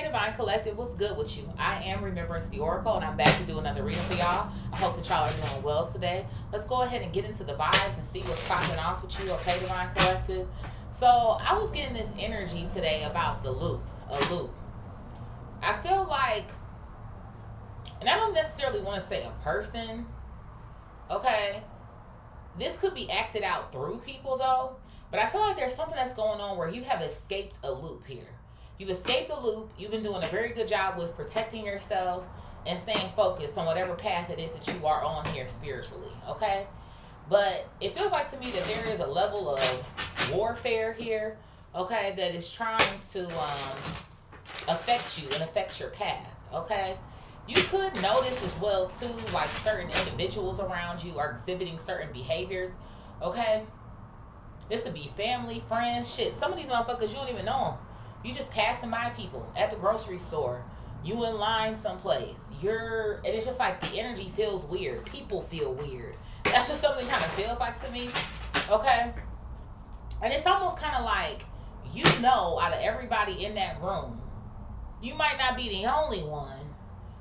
Hey Divine Collective, what's good with you? I am Remembrance the Oracle, and I'm back to do another reading for y'all. I hope that y'all are doing well today. Let's go ahead and get into the vibes and see what's popping off with you, okay, Divine Collective? So I was getting this energy today about the loop, a loop. I feel like, and I don't necessarily want to say a person, okay? This could be acted out through people though, but I feel like there's something that's going on where you have escaped a loop here. You've escaped a loop. You've been doing a very good job with protecting yourself and staying focused on whatever path it is that you are on here spiritually, okay? But it feels like to me that there is a level of warfare here, okay, that is trying to affect you and affect your path, okay? You could notice as well too, like certain individuals around you are exhibiting certain behaviors, okay? This could be family, friends, shit. Some of these motherfuckers, you don't even know them. You just passing by people at the grocery store. You in line someplace. And it's just like the energy feels weird. People feel weird. That's just something kind of feels like to me. Okay? And it's almost kind of like, you know, out of everybody in that room, you might not be the only one,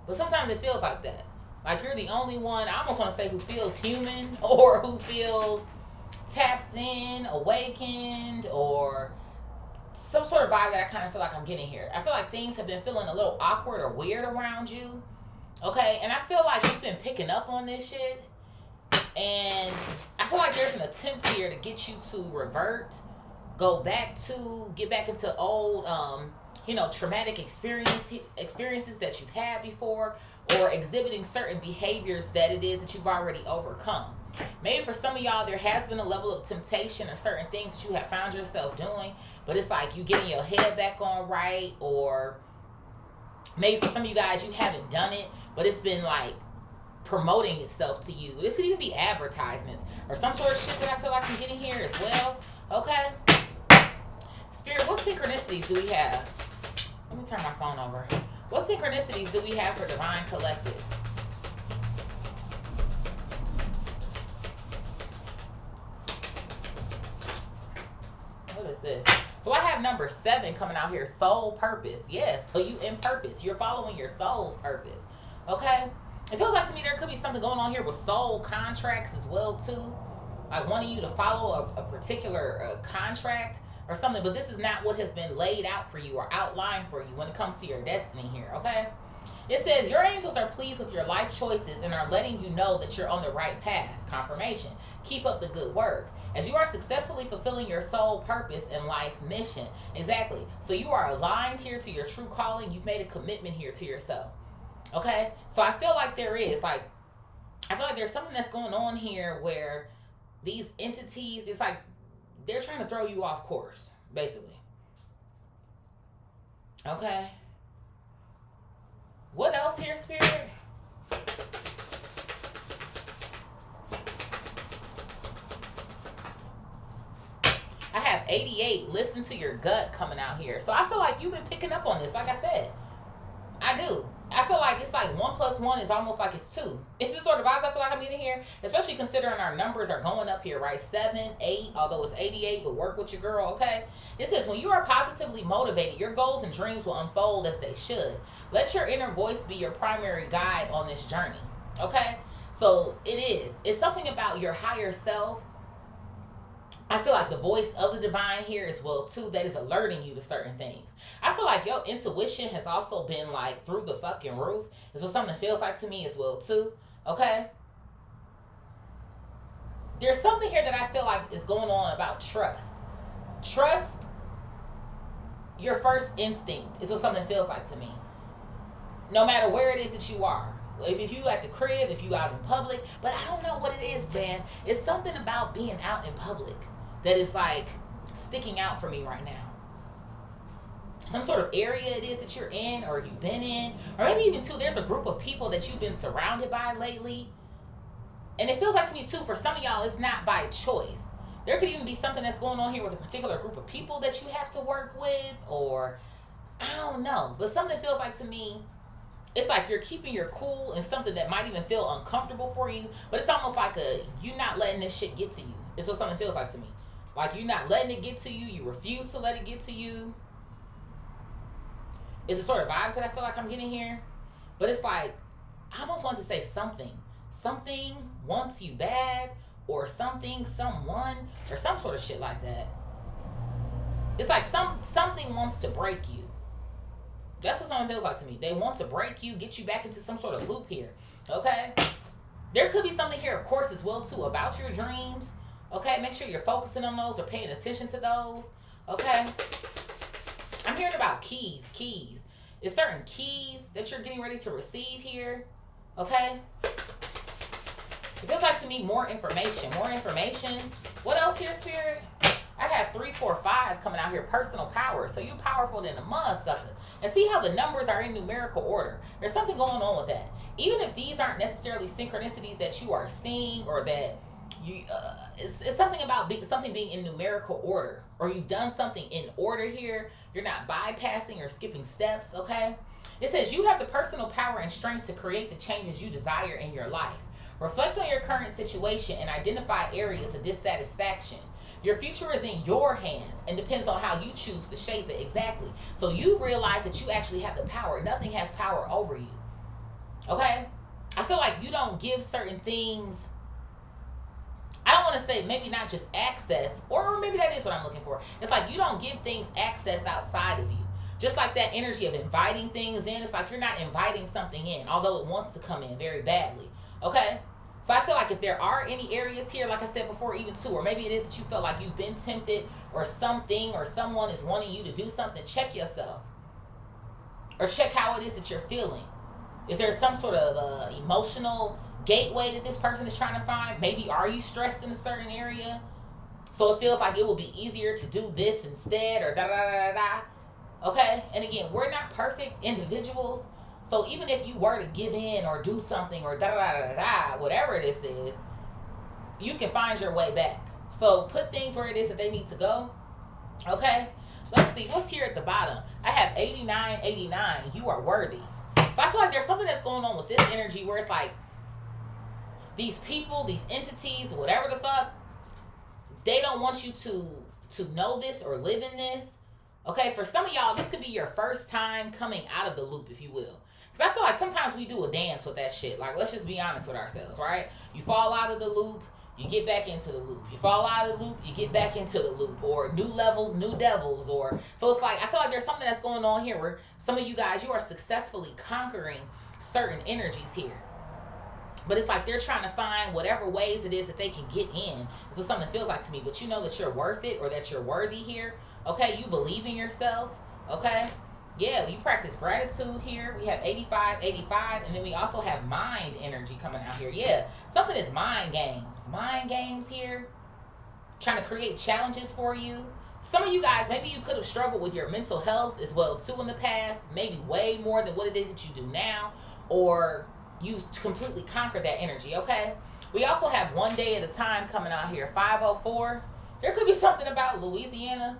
but sometimes it feels like that. Like you're the only one, I almost want to say, who feels human or who feels tapped in, awakened, or some sort of vibe that I kind of feel like I'm getting here. I feel like things have been feeling a little awkward or weird around you. Okay? And I feel like you've been picking up on this shit. And I feel like there's an attempt here to get you to revert, get back into old, traumatic experiences that you've had before, or exhibiting certain behaviors that it is that you've already overcome. Maybe for some of y'all, there has been a level of temptation or certain things that you have found yourself doing, but it's like you getting your head back on right, or maybe for some of you guys, you haven't done it, but it's been like promoting itself to you. This could even be advertisements or some sort of shit that I feel like I'm getting here as well. Okay? Spirit, what synchronicities do we have? Let me turn my phone over. What synchronicities do we have for Divine Collective? What is this? So I have number 7 coming out here. Soul purpose. Yes. So you in purpose. You're following your soul's purpose. Okay? It feels like to me there could be something going on here with soul contracts as well too. Like wanting you to follow a particular contract or something. But this is not what has been laid out for you or outlined for you when it comes to your destiny here. Okay? It says, your angels are pleased with your life choices and are letting you know that you're on the right path. Confirmation. Keep up the good work. As you are successfully fulfilling your soul purpose and life mission. Exactly. So you are aligned here to your true calling. You've made a commitment here to yourself. Okay? So I feel like there's something that's going on here where these entities, it's like they're trying to throw you off course, basically. Okay? What else here, Spirit? I have 88. Listen to your gut coming out here. So I feel like you've been picking up on this. Like I said, I do. I feel like it's like 1 + 1 is almost like it's 2. It's the sort of vibes I feel like I'm getting here, especially considering our numbers are going up here, right? 7, 8, although it's 88, but work with your girl, okay? It says, when you are positively motivated, your goals and dreams will unfold as they should. Let your inner voice be your primary guide on this journey, okay? So it is. It's something about your higher self. I feel like the voice of the divine here as well too, that is alerting you to certain things. I feel like your intuition has also been like through the fucking roof. Is what something feels like to me as well too. Okay? There's something here that I feel like is going on about trust. Trust your first instinct is what something feels like to me. No matter where it is that you are. If you at the crib, if you out in public. But I don't know what it is, man. It's something about being out in public that is like sticking out for me right now. Some sort of area it is that you're in or you've been in. Or maybe even too, there's a group of people that you've been surrounded by lately. And it feels like to me too, for some of y'all, it's not by choice. There could even be something that's going on here with a particular group of people that you have to work with, or I don't know. But something feels like to me, it's like you're keeping your cool in something that might even feel uncomfortable for you. But it's almost like you not letting this shit get to you. It's what something feels like to me. Like you're not letting it get to you. You refuse to let it get to you. Is the sort of vibes that I feel like I'm getting here. But it's like, I almost want to say something. Something wants you bad, or something, someone, or some sort of shit like that. It's like something wants to break you. That's what someone feels like to me. They want to break you, get you back into some sort of loop here. Okay? There could be something here, of course, as well, too, about your dreams. Okay? Make sure you're focusing on those or paying attention to those. Okay? I'm hearing about keys. It's certain keys that you're getting ready to receive here. Okay? It feels like to me more information. What else here, Spirit? I have 3, 4, 5 coming out here. Personal power. So you're powerful than a motherfucker. And see how the numbers are in numerical order. There's something going on with that. Even if these aren't necessarily synchronicities that you are seeing, or that you, it's something about something being in numerical order, or you've done something in order here. You're not bypassing or skipping steps. Okay? It says you have the personal power and strength to create the changes you desire in your life. Reflect on your current situation and identify areas of dissatisfaction. Your future is in your hands and depends on how you choose to shape it exactly. So you realize that you actually have the power. Nothing has power over you. Okay? I feel like you don't give certain things, I don't want to say maybe not just access, or maybe that is what I'm looking for. It's like you don't give things access outside of you. Just like that energy of inviting things in, it's like you're not inviting something in, although it wants to come in very badly. Okay? So I feel like if there are any areas here, like I said before, even two, or maybe it is that you felt like you've been tempted, or something, or someone is wanting you to do something, check yourself. Or check how it is that you're feeling. Is there some sort of emotional gateway that this person is trying to find? Maybe are you stressed in a certain area? So it feels like it will be easier to do this instead, or da-da-da-da-da. Okay? And again, we're not perfect individuals. So even if you were to give in or do something or da-da-da-da-da, whatever this is, you can find your way back. So put things where it is that they need to go. Okay? Let's see. What's here at the bottom? I have 8989. You are worthy. So I feel like there's something that's going on with this energy where it's like these people, these entities, whatever the fuck, they don't want you to know this or live in this. Okay? For some of y'all, this could be your first time coming out of the loop, if you will. Because I feel like sometimes we do a dance with that shit. Like, let's just be honest with ourselves, right? You fall out of the loop, you get back into the loop. You fall out of the loop, you get back into the loop. Or new levels, new devils. Or so it's like, I feel like there's something that's going on here where some of you guys, you are successfully conquering certain energies here. But it's like they're trying to find whatever ways it is that they can get in. That's what something feels like to me. But you know that you're worth it, or that you're worthy here. Okay, you believe in yourself. Okay? Yeah, you practice gratitude here. We have 85, and then we also have mind energy coming out here. Yeah, something is mind games. Mind games here. Trying to create challenges for you. Some of you guys, maybe you could have struggled with your mental health as well too in the past. Maybe way more than what it is that you do now. Or you've completely conquered that energy, okay? We also have one day at a time coming out here. 504. There could be something about Louisiana.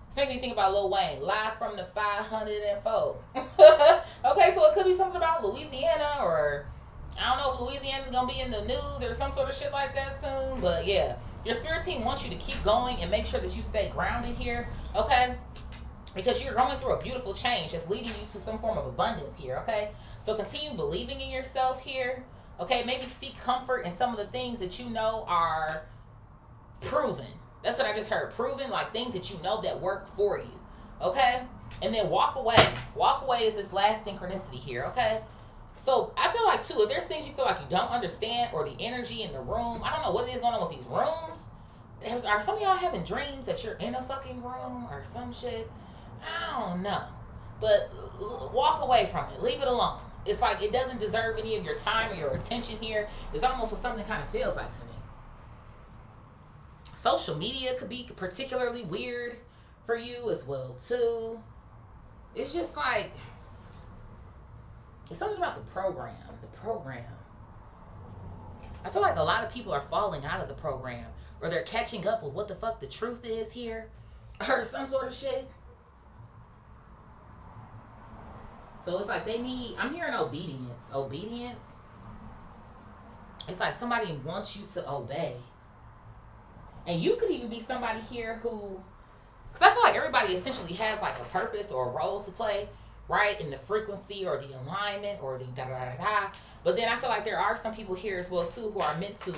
It's making me think about Lil Wayne, live from the 504. Okay, so it could be something about Louisiana, or I don't know if Louisiana's going to be in the news or some sort of shit like that soon. But yeah, your spirit team wants you to keep going and make sure that you stay grounded here, okay? Because you're going through a beautiful change that's leading you to some form of abundance here, okay? So continue believing in yourself here, okay? Maybe seek comfort in some of the things that you know are proven. That's what I just heard. Proven, like things that you know that work for you. Okay? And then walk away. Walk away is this last synchronicity here. Okay? So I feel like, too, if there's things you feel like you don't understand, or the energy in the room, I don't know what it is going on with these rooms. Are some of y'all having dreams that you're in a fucking room or some shit? I don't know. But walk away from it. Leave it alone. It's like it doesn't deserve any of your time or your attention here. It's almost what something kind of feels like to me. Social media could be particularly weird for you as well, too. It's just like, it's something about the program. The program. I feel like a lot of people are falling out of the program, or they're catching up with what the fuck the truth is here, or some sort of shit. So it's like they need, I'm hearing obedience. Obedience. It's like somebody wants you to obey. And you could even be somebody here who, because I feel like everybody essentially has like a purpose or a role to play, right? In the frequency or the alignment or the da da da da. But then I feel like there are some people here as well too who are meant to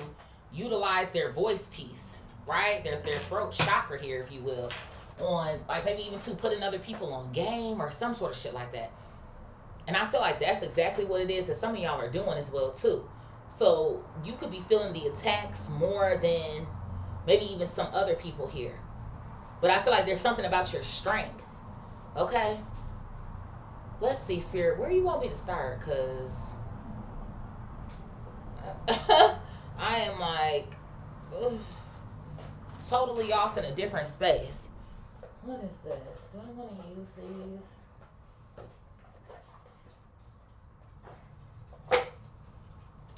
utilize their voice piece, right? Their throat chakra here, if you will, on like maybe even to putting other people on game or some sort of shit like that. And I feel like that's exactly what it is that some of y'all are doing as well too. So you could be feeling the attacks more than maybe even some other people here. But I feel like there's something about your strength. Okay? Let's see, Spirit, where you want me to start? Because I am like totally off in a different space. What is this? Do I want to use these?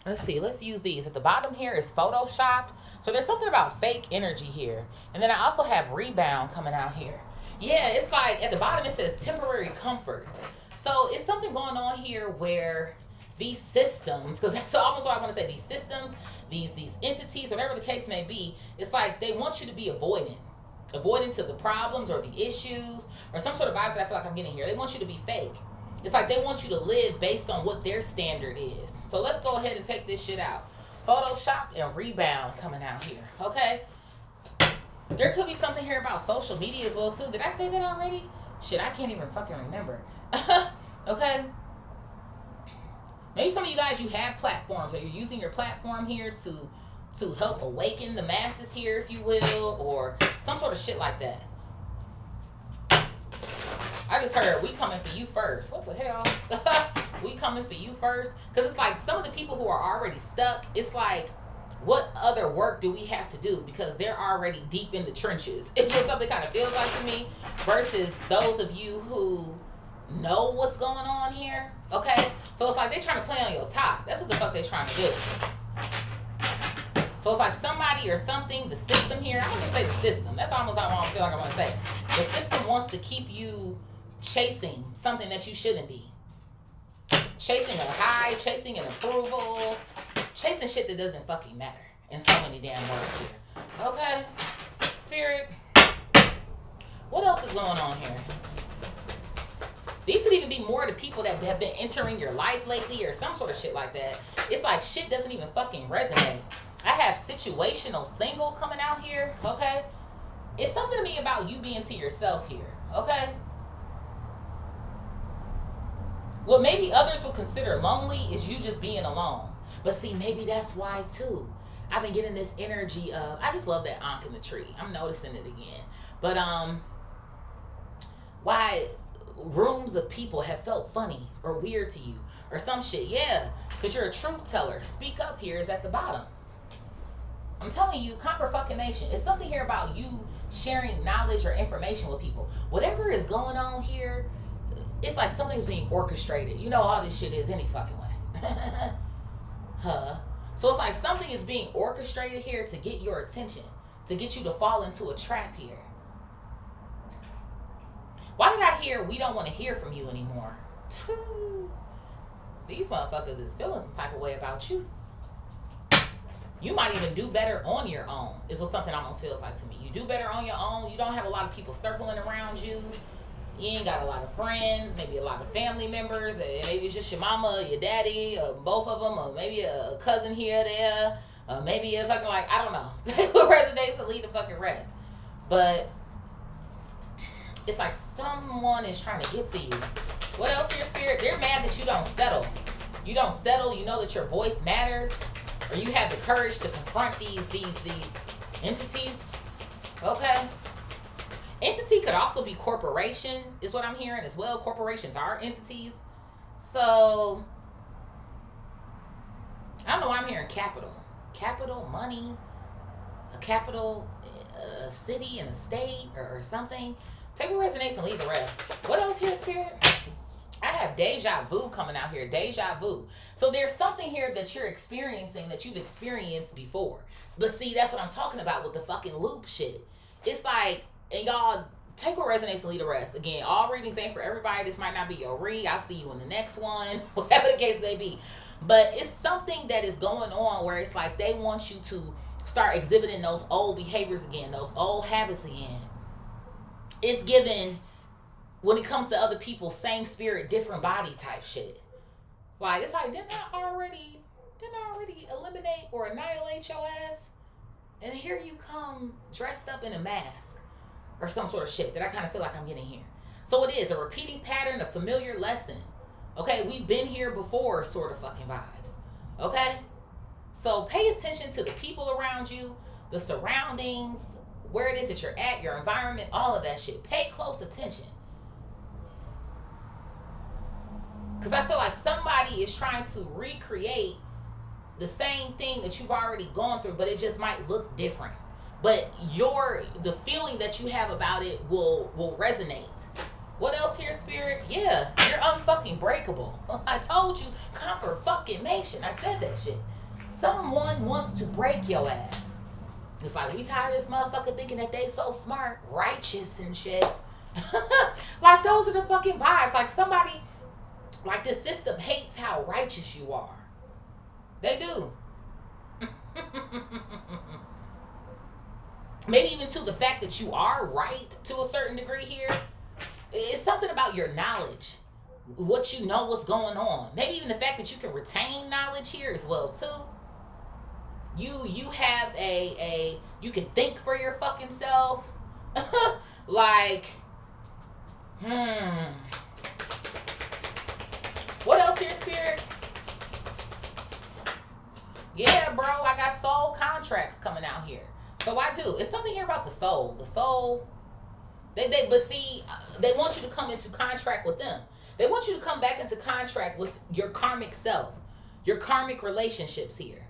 Let's see. Let's use these. At the bottom here is photoshopped. So there's something about fake energy here. And then I also have rebound coming out here. Yeah, it's like at the bottom it says temporary comfort. So it's something going on here where these systems, because that's almost what I want to say, these systems, these entities, whatever the case may be, it's like they want you to be avoidant to the problems or the issues or some sort of vibes that I feel like I'm getting here. They want you to be fake. It's like they want you to live based on what their standard is. So let's go ahead and take this shit out. Photoshopped and rebound coming out here. Okay? There could be something here about social media as well too. Did I say that already? Shit, I can't even fucking remember. Okay? Maybe some of you guys, you have platforms or you're using your platform here to help awaken the masses here, if you will, or some sort of shit like that. I just heard, we coming for you first. What the hell? We coming for you first? Because it's like some of the people who are already stuck, it's like, what other work do we have to do? Because they're already deep in the trenches. It's what something kind of feels like to me. Versus those of you who know what's going on here. Okay? So it's like they're trying to play on your top. That's what the fuck they're trying to do. So it's like somebody or something, the system here. I'm going to say the system. That's almost how I feel like I want to say. The system wants to keep you chasing something that you shouldn't be. Chasing a high, chasing an approval, chasing shit that doesn't fucking matter. In so many damn words here. Okay? Spirit. What else is going on here? These could even be more the people that have been entering your life lately or some sort of shit like that. It's like shit doesn't even fucking resonate. I have situational single coming out here. Okay? It's something to me about you being to yourself here. Okay? What maybe others would consider lonely is you just being alone. But see, maybe that's why too. I've been getting this energy of, I just love that ankh in the tree. I'm noticing it again. But why rooms of people have felt funny or weird to you or some shit. Yeah, because you're a truth teller. Speak up here is at the bottom. I'm telling you, comfort fucking nation. It's something here about you sharing knowledge or information with people. Whatever is going on here, it's like something's being orchestrated. You know all this shit is any fucking way. Huh? So it's like something is being orchestrated here to get your attention, to get you to fall into a trap here. Why did I hear we don't want to hear from you anymore? These motherfuckers is feeling some type of way about you. You might even do better on your own, is what something almost feels like to me. You do better on your own. You don't have a lot of people circling around you. You ain't got a lot of friends, maybe a lot of family members. Maybe it's just your mama, your daddy, or both of them, or maybe a cousin here or there. Or maybe a fucking like, I don't know. Take what resonates and leave the fucking rest. But it's like someone is trying to get to you. What else here, Spirit? They're mad that you don't settle. You don't settle. You know that your voice matters. Or you have the courage to confront these entities. Okay? Entity could also be corporation, is what I'm hearing as well. Corporations are entities. So, I don't know why I'm hearing capital. Capital, money, a capital, a city and a state or something. Take what resonates and leave the rest. What else here, Spirit? I have deja vu coming out here. Deja vu. So there's something here that you're experiencing that you've experienced before. But see, that's what I'm talking about with the fucking loop shit. It's like, and y'all, take what resonates and leave the rest. Again, all readings ain't for everybody. This might not be your read. I'll see you in the next one. Whatever the case may be. But it's something that is going on where it's like they want you to start exhibiting those old behaviors again. Those old habits again. It's given when it comes to other people, same spirit, different body type shit. Like, it's like, didn't I already eliminate or annihilate your ass? And here you come dressed up in a mask or some sort of shit that I kind of feel like I'm getting here. So it is a repeating pattern, a familiar lesson. Okay, we've been here before sort of fucking vibes. Okay? So pay attention to the people around you, the surroundings, where it is that you're at, your environment, all of that shit. Pay close attention. Because I feel like somebody is trying to recreate the same thing that you've already gone through, but it just might look different. But the feeling that you have about it will resonate. What else here, Spirit? Yeah, you're unfucking breakable. I told you, confirmation. I said that shit. Someone wants to break your ass. It's like, we tired of this motherfucker thinking that they so smart, righteous and shit. Like, those are the fucking vibes. Like, somebody, like, the system hates how righteous you are. They do. Maybe even to the fact that you are right to a certain degree here. It's something about your knowledge, what you know, what's going on. Maybe even the fact that you can retain knowledge here as well too. You have you can think for your fucking self. Like, what else here, Spirit? Yeah, bro, I got soul contracts coming out here. So I do. It's something here about the soul. The soul. But see, they want you to come into contract with them. They want you to come back into contract with your karmic self, your karmic relationships here.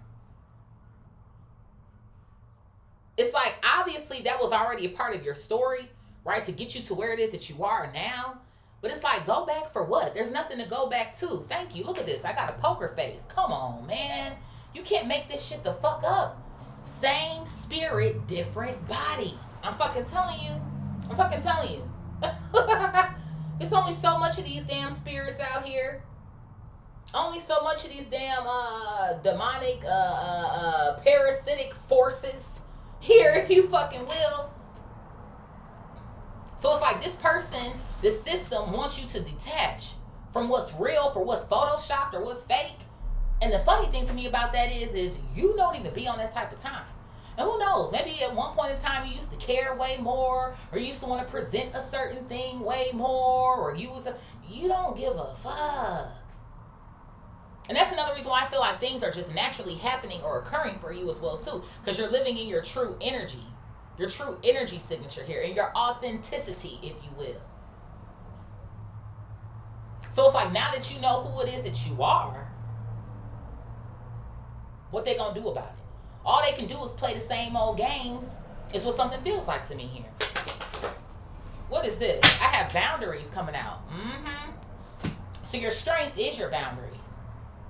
It's like, obviously, that was already a part of your story, right? To get you to where it is that you are now. But it's like, go back for what? There's nothing to go back to. Thank you. Look at this. I got a poker face. Come on, man. You can't make this shit the fuck up. Same spirit, different body. I'm fucking telling you. There's only so much of these damn spirits out here. Only so much of these damn demonic parasitic forces here, if you fucking will. So it's like, this person, this system wants you to detach from what's real for what's photoshopped or what's fake. And the funny thing to me about that is you don't even be on that type of time. And who knows, maybe at one point in time you used to care way more, or you used to want to present a certain thing way more, or you don't give a fuck. And that's another reason why I feel like things are just naturally happening or occurring for you as well too, because you're living in your true energy signature here, and your authenticity, if you will. So it's like, now that you know who it is that you are, what they gonna do about it? All they can do is play the same old games, is what something feels like to me here. What is this? I have boundaries coming out. So your strength is your boundaries.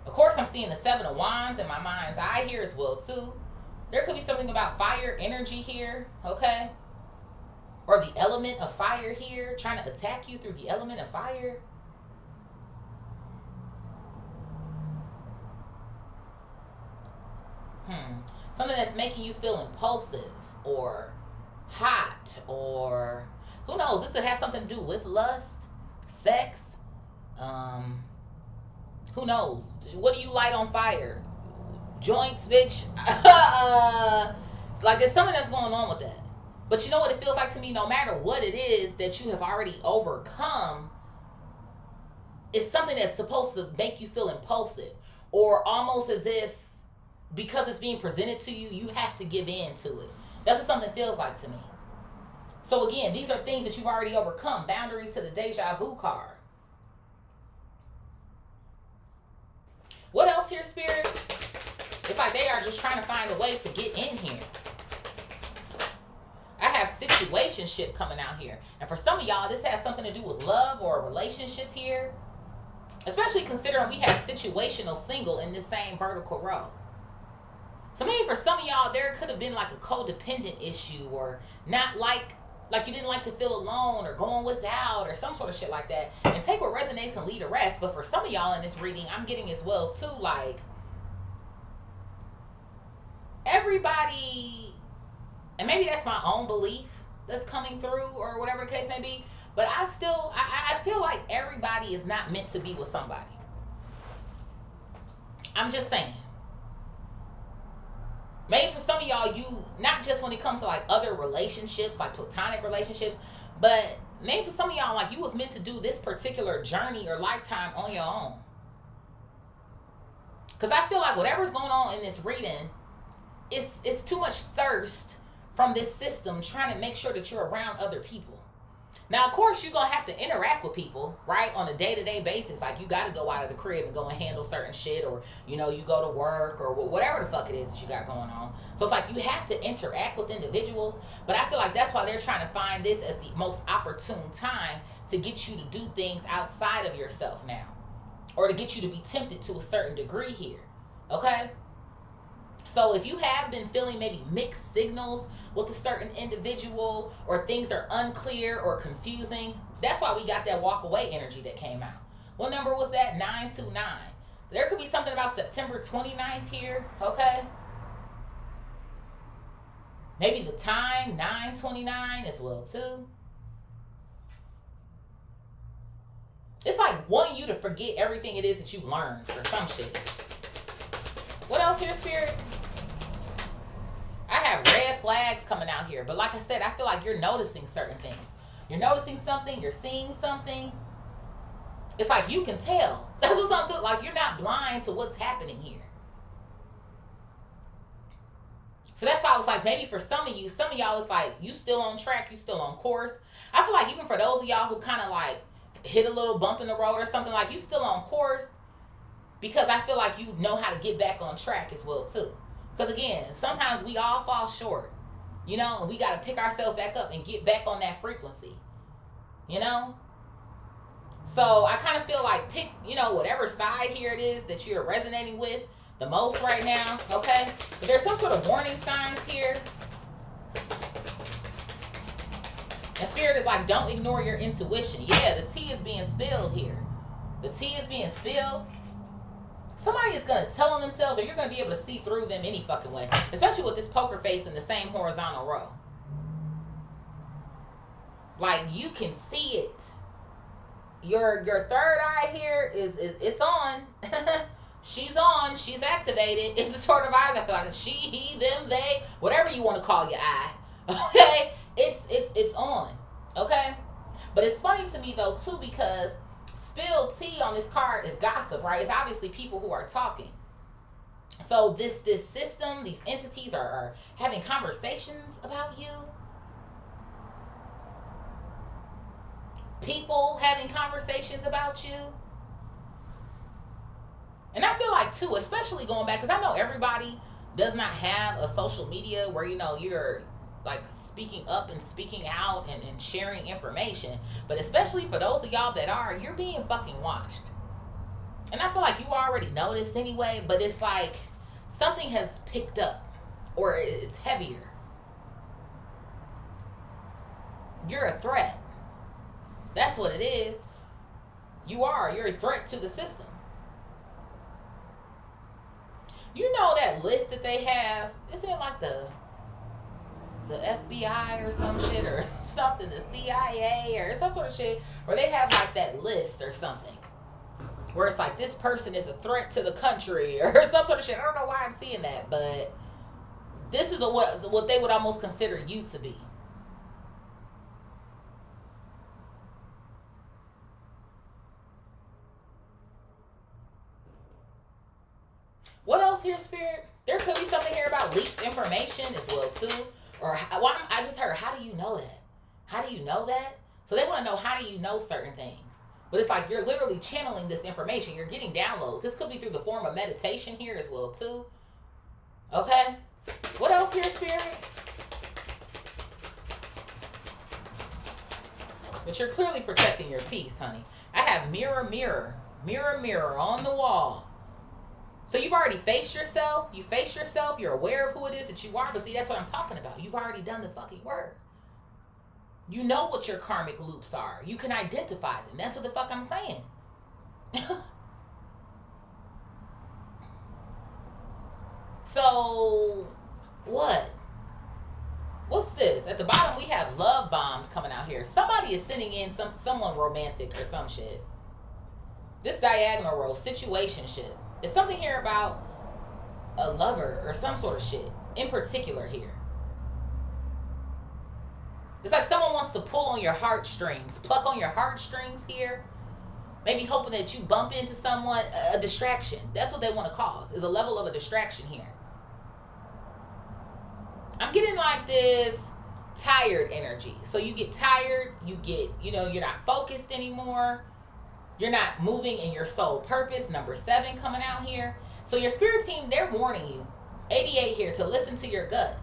Of course, I'm seeing the 7 of Wands in my mind's eye here as well too. There could be something about fire energy here, okay? Or the element of fire here, trying to attack you through the element of fire. Something that's making you feel impulsive or hot, or who knows, this could have something to do with lust, sex. Who knows? What do you light on fire? Joints, bitch. Like, there's something that's going on with that. But you know what it feels like to me? No matter what it is that you have already overcome, it's something that's supposed to make you feel impulsive, or almost as if, because it's being presented to you, you have to give in to it. That's what something feels like to me. So again, these are things that you've already overcome. Boundaries to the deja vu card. What else here, Spirit? It's like they are just trying to find a way to get in here. I have situationship coming out here. And for some of y'all, this has something to do with love or a relationship here. Especially considering we have situational single in this same vertical row. So maybe for some of y'all, there could have been like a codependent issue, or not like you didn't like to feel alone, or going without, or some sort of shit like that. And take what resonates and leave the rest. But for some of y'all in this reading, I'm getting as well too, like, everybody, and maybe that's my own belief that's coming through, or whatever the case may be, But I feel like everybody is not meant to be with somebody. I'm just saying. Maybe for some of y'all, you, not just when it comes to like other relationships, like platonic relationships, but maybe for some of y'all, like you was meant to do this particular journey or lifetime on your own. Because I feel like whatever's going on in this reading, it's too much thirst from this system trying to make sure that you're around other people. Now, of course, you're going to have to interact with people, right, on a day-to-day basis. Like, you got to go out of the crib and go and handle certain shit, or, you know, you go to work, or whatever the fuck it is that you got going on. So it's like you have to interact with individuals, but I feel like that's why they're trying to find this as the most opportune time to get you to do things outside of yourself now, or to get you to be tempted to a certain degree here, okay? So if you have been feeling maybe mixed signals with a certain individual, or things are unclear or confusing, that's why we got that walk away energy that came out. What number was that? 929. There could be something about September 29th here, okay? Maybe the time, 9:29 as well too. It's like wanting you to forget everything it is that you've learned or some shit. What else here, Spirit? I have red flags coming out here. But like I said, I feel like you're noticing certain things. You're noticing something. You're seeing something. It's like you can tell. That's what something like. You're not blind to what's happening here. So that's why I was like, maybe for some of y'all, it's like you still on track. You still on course. I feel like even for those of y'all who kind of like hit a little bump in the road or something, like you still on course, because I feel like you know how to get back on track as well too. Because again, sometimes we all fall short, you know, and we got to pick ourselves back up and get back on that frequency, you know? So I kind of feel like pick, you know, whatever side here it is that you're resonating with the most right now, okay? If there's some sort of warning signs here, and Spirit is like, don't ignore your intuition. Yeah, the tea is being spilled here. The tea is being spilled. Somebody is going to tell on themselves, or you're going to be able to see through them any fucking way. Especially with this poker face in the same horizontal row. Like, you can see it. Your third eye here it's on. She's on. She's activated. It's the sort of eyes I feel like. She, he, them, they, whatever you want to call your eye. Okay? It's on. Okay? But it's funny to me, though, too, because spilled tea on this card is gossip, right? It's obviously people who are talking. So this system, these entities are having conversations about you. People having conversations about you. And I feel like, too, especially going back, because I know everybody does not have a social media where, you know, you're like speaking up and speaking out and sharing information. But especially for those of y'all that are, you're being fucking watched. And I feel like you already know this anyway, but it's like something has picked up, or it's heavier. You're a threat. That's what it is. You're a threat to the system. You know that list that they have, isn't it like the FBI or some shit or something, the CIA or some sort of shit, where they have like that list or something where it's like this person is a threat to the country or some sort of shit. I don't know why I'm seeing that, but this is what they would almost consider you to be. What else here, Spirit? There could be something here about leaked information as well too. Or I just heard, how do you know that? How do you know that? So they want to know, how do you know certain things? But it's like you're literally channeling this information. You're getting downloads. This could be through the form of meditation here as well too. Okay? What else here, Spirit? But you're clearly protecting your peace, honey. I have mirror, mirror, mirror, mirror on the wall. So you've already faced yourself. You face yourself. You're aware of who it is that you are. But see, that's what I'm talking about. You've already done the fucking work. You know what your karmic loops are. You can identify them. That's what the fuck I'm saying. So, what? What's this? At the bottom, we have love bombed coming out here. Somebody is sending in someone romantic or some shit. This diagonal row, situation shit. It's something here about a lover or some sort of shit in particular here. It's like someone wants to pull on your heartstrings, pluck on your heartstrings here. Maybe hoping that you bump into someone, a distraction. That's what they want to cause, is a level of a distraction here. I'm getting like this tired energy. So you get tired, you get, you're not focused anymore. You're not moving in your soul purpose. Number 7 coming out here. So your spirit team, they're warning you, 88 here, to listen to your gut.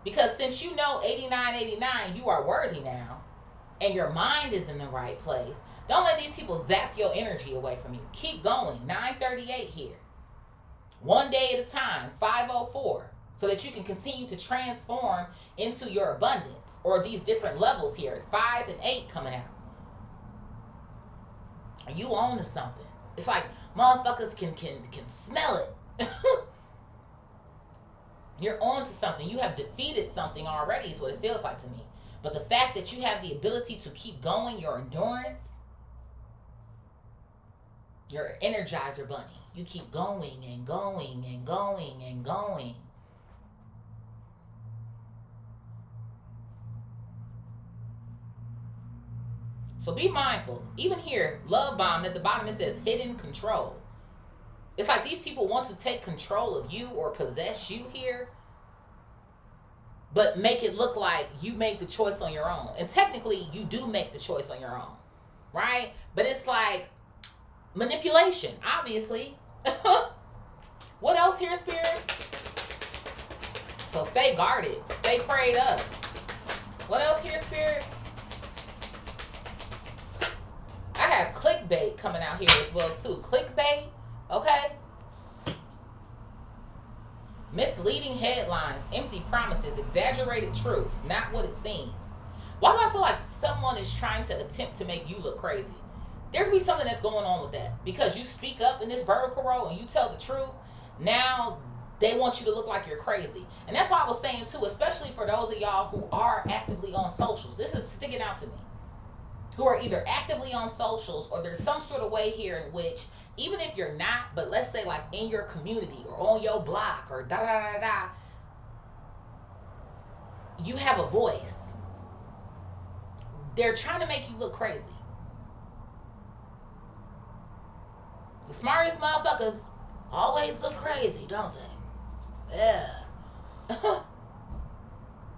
Because since you know 89, you are worthy now, and your mind is in the right place, don't let these people zap your energy away from you. Keep going. 938 here. One day at a time. 504. So that you can continue to transform into your abundance. Or these different levels here. 5 and 8 coming out. You own to something. It's like motherfuckers can smell it. You're on to something. You have defeated something already is what it feels like to me. But the fact that you have the ability to keep going, your endurance, your Energizer Bunny. You keep going and going and going and going. So be mindful. Even here, love bomb, at the bottom it says hidden control. It's like these people want to take control of you or possess you here, but make it look like you made the choice on your own. And technically, you do make the choice on your own, right? But it's like manipulation, obviously. What else here, Spirit? So stay guarded. Stay prayed up. What else here, Spirit? I have clickbait coming out here as well, too. Clickbait, okay? Misleading headlines, empty promises, exaggerated truths, not what it seems. Why do I feel like someone is trying to attempt to make you look crazy? There could be something that's going on with that. Because you speak up in this vertical row and you tell the truth, now they want you to look like you're crazy. And that's why I was saying, too, especially for those of y'all who are actively on socials. This is sticking out to me. Who are either actively on socials or there's some sort of way here in which, even if you're not, but let's say like in your community or on your block or da-da-da-da, you have a voice. They're trying to make you look crazy. The smartest motherfuckers always look crazy, don't they? Yeah.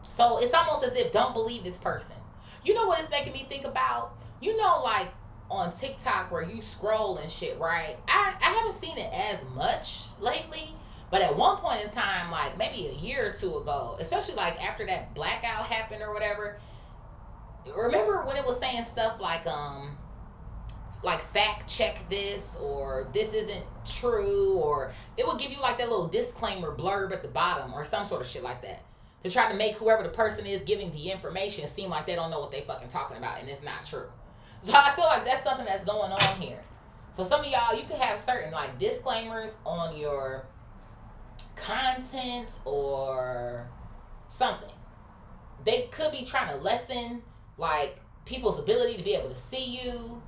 So it's almost as if don't believe this person. You know what it's making me think about? You know, like on TikTok where you scroll and shit, right? I haven't seen it as much lately, but at one point in time, like maybe a year or two ago, especially like after that blackout happened or whatever, remember when it was saying stuff like fact check this or this isn't true, or it would give you like that little disclaimer blurb at the bottom or some sort of shit like that, to try to make whoever the person is giving the information seem like they don't know what they fucking talking about, and it's not true. So I feel like that's something that's going on here. So some of y'all, you could have certain like disclaimers on your content or something. They could be trying to lessen like people's ability to be able to see you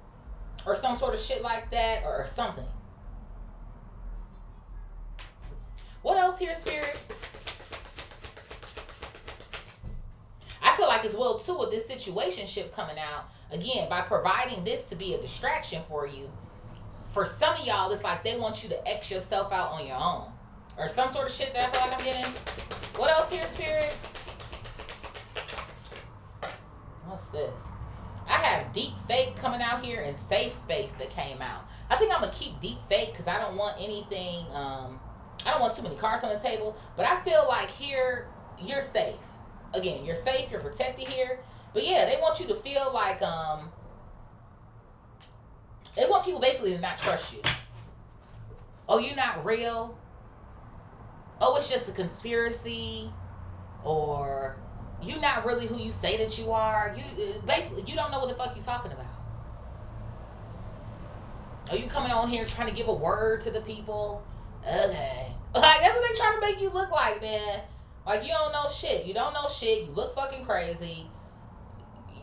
or some sort of shit like that or something. What else here, Spirit? I feel like as well, too, with this situationship coming out, again, by providing this to be a distraction for you, for some of y'all, it's like they want you to X yourself out on your own. Or some sort of shit that I feel like I'm getting. What else here, Spirit? What's this? I have deep fake coming out here and safe space that came out. I think I'm going to keep deep fake because I don't want anything, I don't want too many cards on the table. But I feel like here, you're safe. Again, you're safe, you're protected here. But yeah, they want you to feel like, they want people basically to not trust you. Oh, you're not real. Oh, it's just a conspiracy. Or you're not really who you say that you are. You basically, you don't know what the fuck you're talking about. Are you coming on here trying to give a word to the people? Okay. Like, that's what they trying to make you look like, man. Like, you don't know shit. You don't know shit. You look fucking crazy.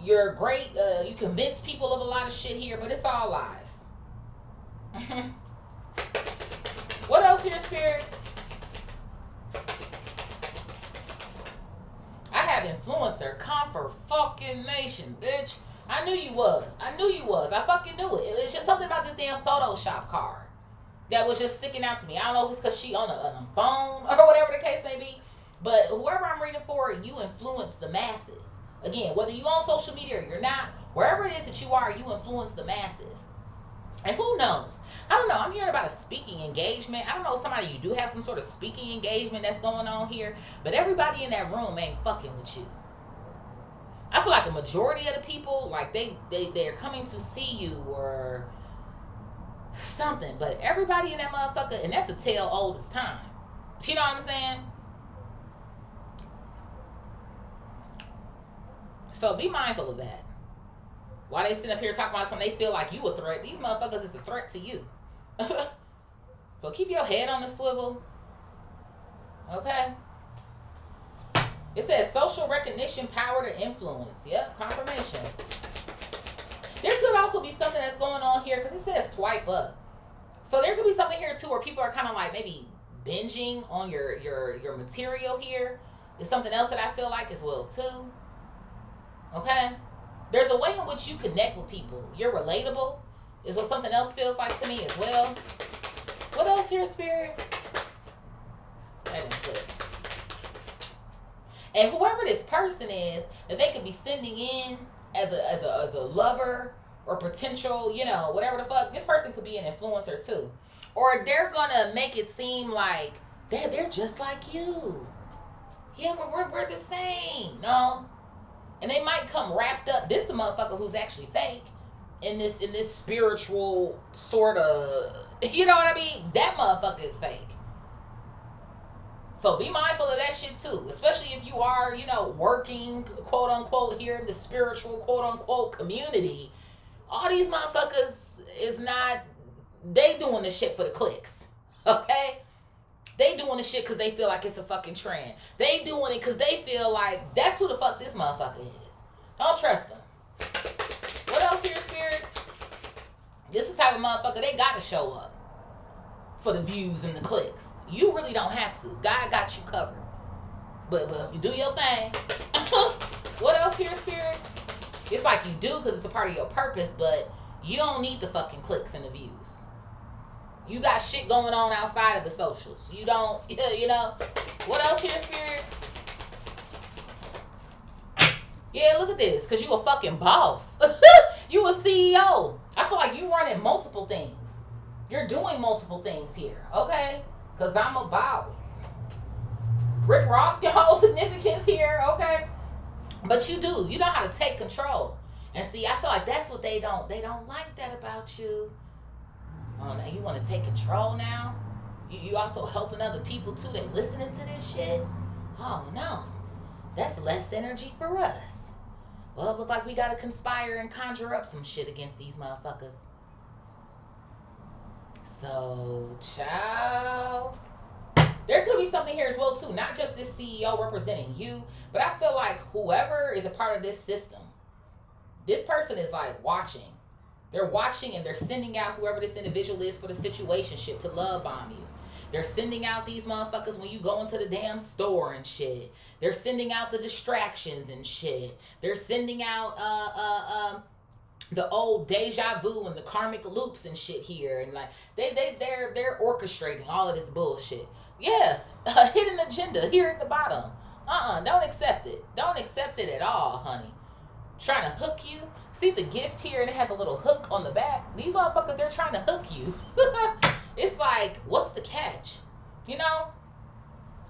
you're great. You convince people of a lot of shit here, but it's all lies. What else here, Spirit? I have influencer confirmation, bitch. I knew you was. I fucking knew it. It's just something about this damn Photoshop card that was just sticking out to me. I don't know if it's because she on a phone or whatever the case may be. But whoever I'm reading for, you influence the masses. Again, whether you on social media or you're not, wherever it is that you are, you influence the masses. And who knows? I don't know. I'm hearing about a speaking engagement. I don't know, somebody, you do have some sort of speaking engagement that's going on here. But everybody in that room ain't fucking with you. I feel like a majority of the people, like they're coming to see you or something. But everybody in that motherfucker, and that's a tale old as time. You know what I'm saying? So be mindful of that. While they sitting up here talking about something, they feel like you a threat. These motherfuckers is a threat to you. So keep your head on the swivel. Okay? It says social recognition, power to influence. Yep, confirmation. There could also be something that's going on here because it says swipe up. So there could be something here too where people are kind of like maybe binging on your material here. There's something else that I feel like as well too. Okay? There's a way in which you connect with people. You're relatable is what something else feels like to me as well. What else here, Spirit? That didn't click. And whoever this person is, that they could be sending in as a lover or potential, you know, whatever the fuck. This person could be an influencer too. Or they're gonna make it seem like they're just like you. Yeah, we're the same. No. And they might come wrapped up. This is the motherfucker who's actually fake in this spiritual sort of, you know what I mean? That motherfucker is fake. So be mindful of that shit too. Especially if you are, you know, working, quote unquote, here in the spiritual, quote unquote, community. All these motherfuckers is not, they doing this shit for the clicks. Okay? They doing the shit because they feel like it's a fucking trend. They doing it because they feel like that's who the fuck this motherfucker is. Don't trust them. What else here, Spirit? This is the type of motherfucker, they gotta show up for the views and the clicks. You really don't have to. God got you covered. But you do your thing. What else here, Spirit? It's like you do because it's a part of your purpose, but you don't need the fucking clicks and the views. You got shit going on outside of the socials. You don't, you know. What else here, Spirit? Yeah, look at this. Because you a fucking boss. You a CEO. I feel like you running multiple things. You're doing multiple things here. Okay? Because I'm a boss. Rick Ross can hold significance here. Okay? But you do. You know how to take control. And see, I feel like that's what they don't like that about you. Oh, now you want to take control now? You also helping other people too. They listening to this shit? Oh, no. That's less energy for us. Well, it look like we got to conspire and conjure up some shit against these motherfuckers. So, child. There could be something here as well too. Not just this CEO representing you, but I feel like whoever is a part of this system, this person is like watching. They're watching and they're sending out whoever this individual is for the situationship to love bomb you. They're sending out these motherfuckers when you go into the damn store and shit. They're sending out the distractions and shit. They're sending out the old deja vu and the karmic loops and shit here. And like they're orchestrating all of this bullshit. Yeah, a hidden agenda here at the bottom. Don't accept it. Don't accept it at all, honey. Trying to hook you. See the gift here and it has a little hook on the back. These motherfuckers, they're trying to hook you. It's like, what's the catch? You know?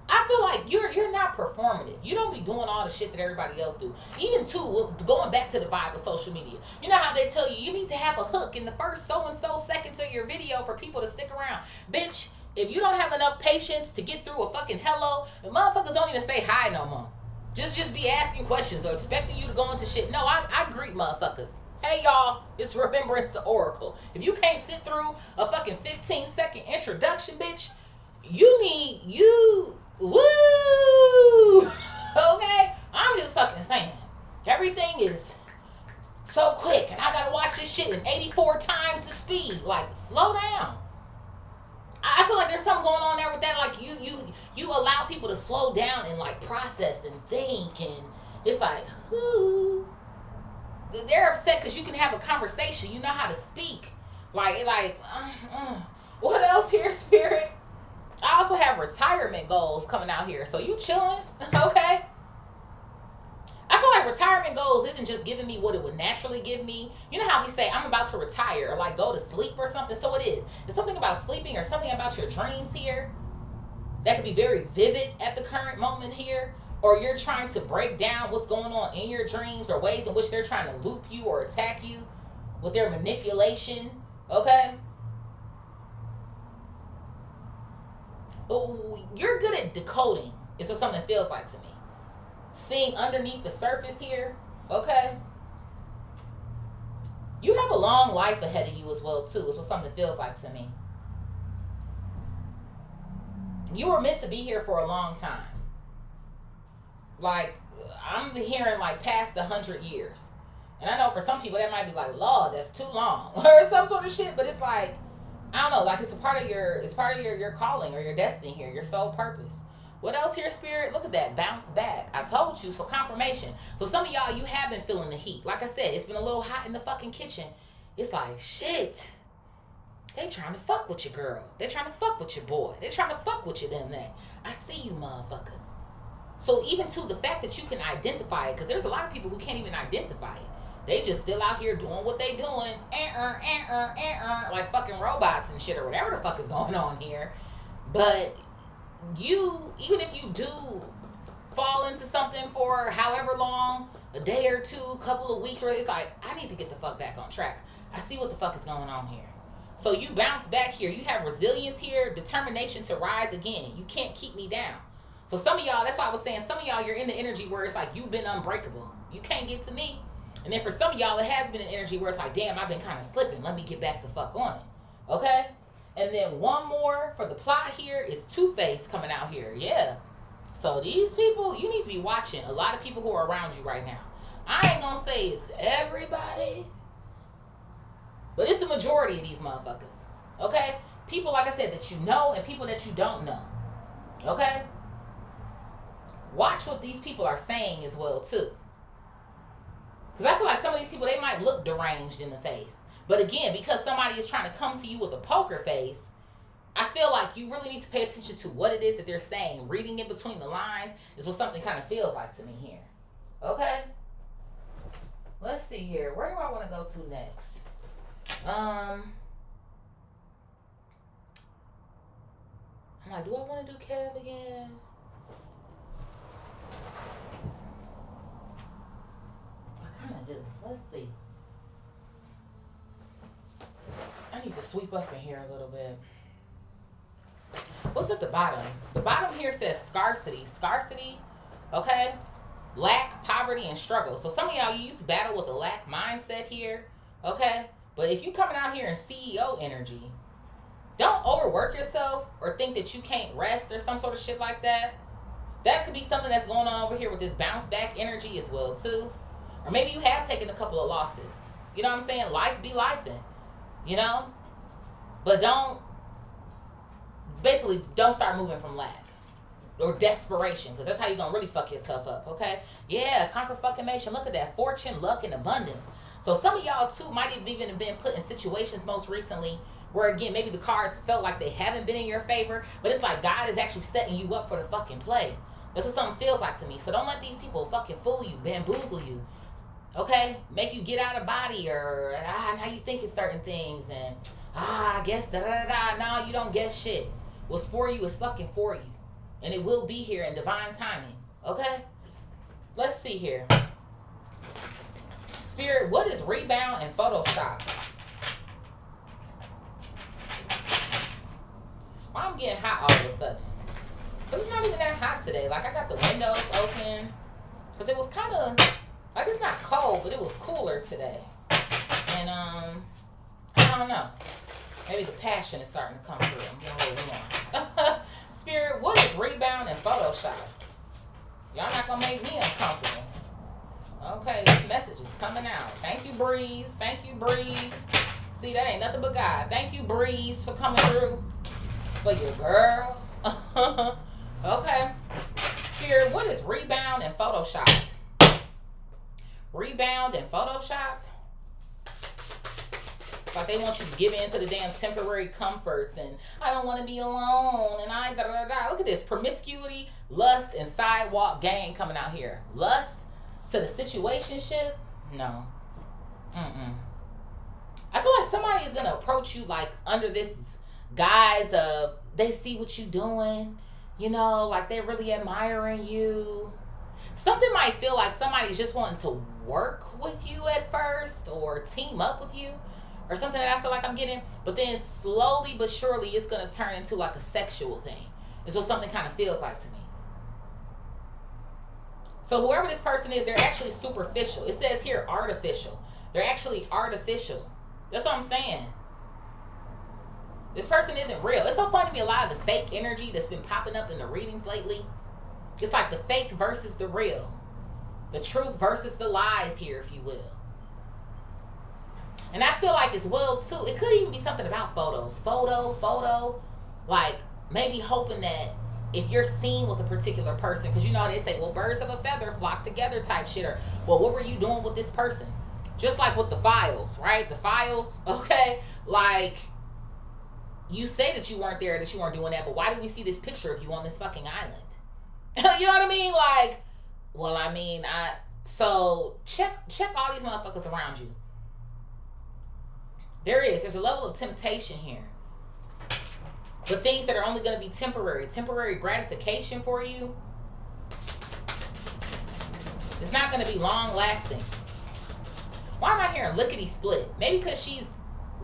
I feel like you're not performative. You don't be doing all the shit that everybody else do. Even too, going back to the vibe of social media. You know how they tell you need to have a hook in the first so-and-so seconds of your video for people to stick around. Bitch, if you don't have enough patience to get through a fucking hello, the motherfuckers don't even say hi no more. Just be asking questions or expecting you to go into shit. No, I greet motherfuckers. Hey y'all, it's Remembrance the Oracle. If you can't sit through a fucking 15-second introduction, bitch, woo! Okay? I'm just fucking saying. Everything is so quick, and I gotta watch this shit in 84 times the speed. Like, slow down. I feel like there's something going on there with that. Like, you allow people to slow down and like process and think, and it's like, whoo. They're upset because you can have a conversation. You know how to speak. What else here, Spirit? I also have retirement goals coming out here. So you chilling, okay? I feel like retirement goals isn't just giving me what it would naturally give me. You know how we say, I'm about to retire, or like go to sleep or something? So it is. It's something about sleeping or something about your dreams here that could be very vivid at the current moment here. Or you're trying to break down what's going on in your dreams, or ways in which they're trying to loop you or attack you with their manipulation, okay? Oh, you're good at decoding is what something feels like to me. Seeing underneath the surface here, okay? You have a long life ahead of you as well, too, is what something feels like to me. You were meant to be here for a long time. Like, I'm hearing like past 100 years. And I know for some people that might be like, Lord, that's too long. Or some sort of shit. But it's like, I don't know, like it's a part of your calling or your destiny here, your soul purpose. What else here, Spirit? Look at that, bounce back. I told you, so confirmation. So some of y'all, you have been feeling the heat. Like I said, it's been a little hot in the fucking kitchen. It's like, shit. They trying to fuck with your girl. They trying to fuck with your boy. They trying to fuck with you, damn that. I see you, motherfuckers. So even to the fact that you can identify it, because there's a lot of people who can't even identify it. They just still out here doing what they doing, like fucking robots and shit, or whatever the fuck is going on here. But you, even if you do fall into something for however long, a day or two, a couple of weeks, or it's like, I need to get the fuck back on track. I see what the fuck is going on here. So you bounce back here. You have resilience here, determination to rise again. You can't keep me down. So some of y'all, that's why I was saying, some of y'all, you're in the energy where it's like, you've been unbreakable. You can't get to me. And then for some of y'all, it has been an energy where it's like, damn, I've been kind of slipping. Let me get back the fuck on it. Okay? And then one more for the plot here is Two-Face coming out here. Yeah. So these people, you need to be watching. A lot of people who are around you right now. I ain't going to say it's everybody, but it's a majority of these motherfuckers. Okay? People, like I said, that you know and people that you don't know. Okay? Watch what these people are saying as well, too. Because I feel like some of these people, they might look deranged in the face. But again, because somebody is trying to come to you with a poker face, I feel like you really need to pay attention to what it is that they're saying. Reading it between the lines is what something kind of feels like to me here. Okay? Let's see here. Where do I want to go to next? I'm like, do I want to do Kev again? I kind of do. Let's see. I need to sweep up in here a little bit. What's at the bottom? The bottom here says scarcity. Scarcity, okay? Lack, poverty, and struggle. So some of y'all, you used to battle with a lack mindset here, okay? But if you coming out here in CEO energy, don't overwork yourself or think that you can't rest or some sort of shit like that. That could be something that's going on over here with this bounce back energy as well, too. Or maybe you have taken a couple of losses. You know what I'm saying? Life be lifing, you know? But don't start moving from lack or desperation, because that's how you're going to really fuck yourself up, okay? Yeah, confirmation. Look at that. Fortune, luck, and abundance. So some of y'all, too, might have even been put in situations most recently where, again, maybe the cards felt like they haven't been in your favor, but it's like God is actually setting you up for the fucking play. That's what something feels like to me. So don't let these people fucking fool you, bamboozle you, okay? Make you get out of body or how you think of certain things and I guess da-da-da-da. No, you don't guess shit. What's for you is fucking for you. And it will be here in divine timing, okay? Let's see here. Spirit, what is rebound and Photoshop? Why I'm getting hot all of a sudden? But it's not even that hot today. Like, I got the windows open. Because it was kind of, like, it's not cold, but it was cooler today. And, I don't know. Maybe the passion is starting to come through. I'm getting a little warm. Spirit, what is rebound and Photoshop? Y'all not going to make me uncomfortable. Okay, this message is coming out. Thank you, Breeze. Thank you, Breeze. See, that ain't nothing but God. Thank you, Breeze, for coming through for your girl. Okay. Spirit, what is rebound and photoshopped? Rebound and photoshopped? It's like they want you to give in to the damn temporary comforts and I don't want to be alone and I da-da-da-da. Look at this. Promiscuity, lust, and sidewalk gang coming out here. Lust to the situationship? No. I feel like somebody is going to approach you like under this guise of they see what you're doing, you know, like they're really admiring you. Something might feel like somebody's just wanting to work with you at first or team up with you or something that I feel like I'm getting. But then slowly but surely it's going to turn into like a sexual thing. Is what something kind of feels like to me. So whoever this person is, they're actually superficial. It says here artificial. They're actually artificial. That's what I'm saying. This person isn't real. It's so funny to me, a lot of the fake energy that's been popping up in the readings lately. It's like the fake versus the real. The truth versus the lies here, if you will. And I feel like as well, too, it could even be something about photos. Photo. Like, maybe hoping that if you're seen with a particular person, because you know they say, well, birds of a feather flock together type shit. Or, well, what were you doing with this person? Just like with the files, right? The files, okay? Like, you say that you weren't there, that you weren't doing that, but why do we see this picture of you on this fucking island? You know what I mean? Like, well, I mean, so check all these motherfuckers around you. There's a level of temptation here. But things that are only going to be temporary gratification for you. It's not going to be long lasting. Why am I hearing lickety split? Maybe because she's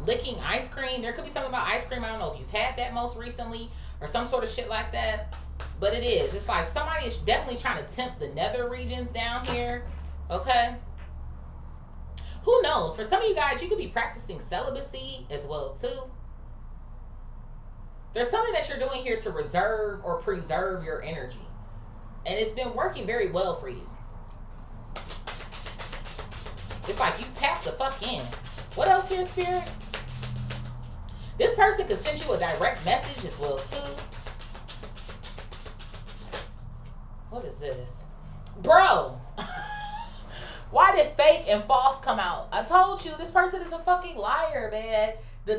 licking ice cream. There could be something about ice cream. I don't know if you've had that most recently or some sort of shit like that. But it is. It's like somebody is definitely trying to tempt the nether regions down here. Okay? Who knows? For some of you guys, you could be practicing celibacy as well, too. There's something that you're doing here to reserve or preserve your energy. And it's been working very well for you. It's like you tap the fuck in. What else here, Spirit? This person could send you a direct message as well, too. What is this? Bro! Why did fake and false come out? I told you, this person is a fucking liar, man. The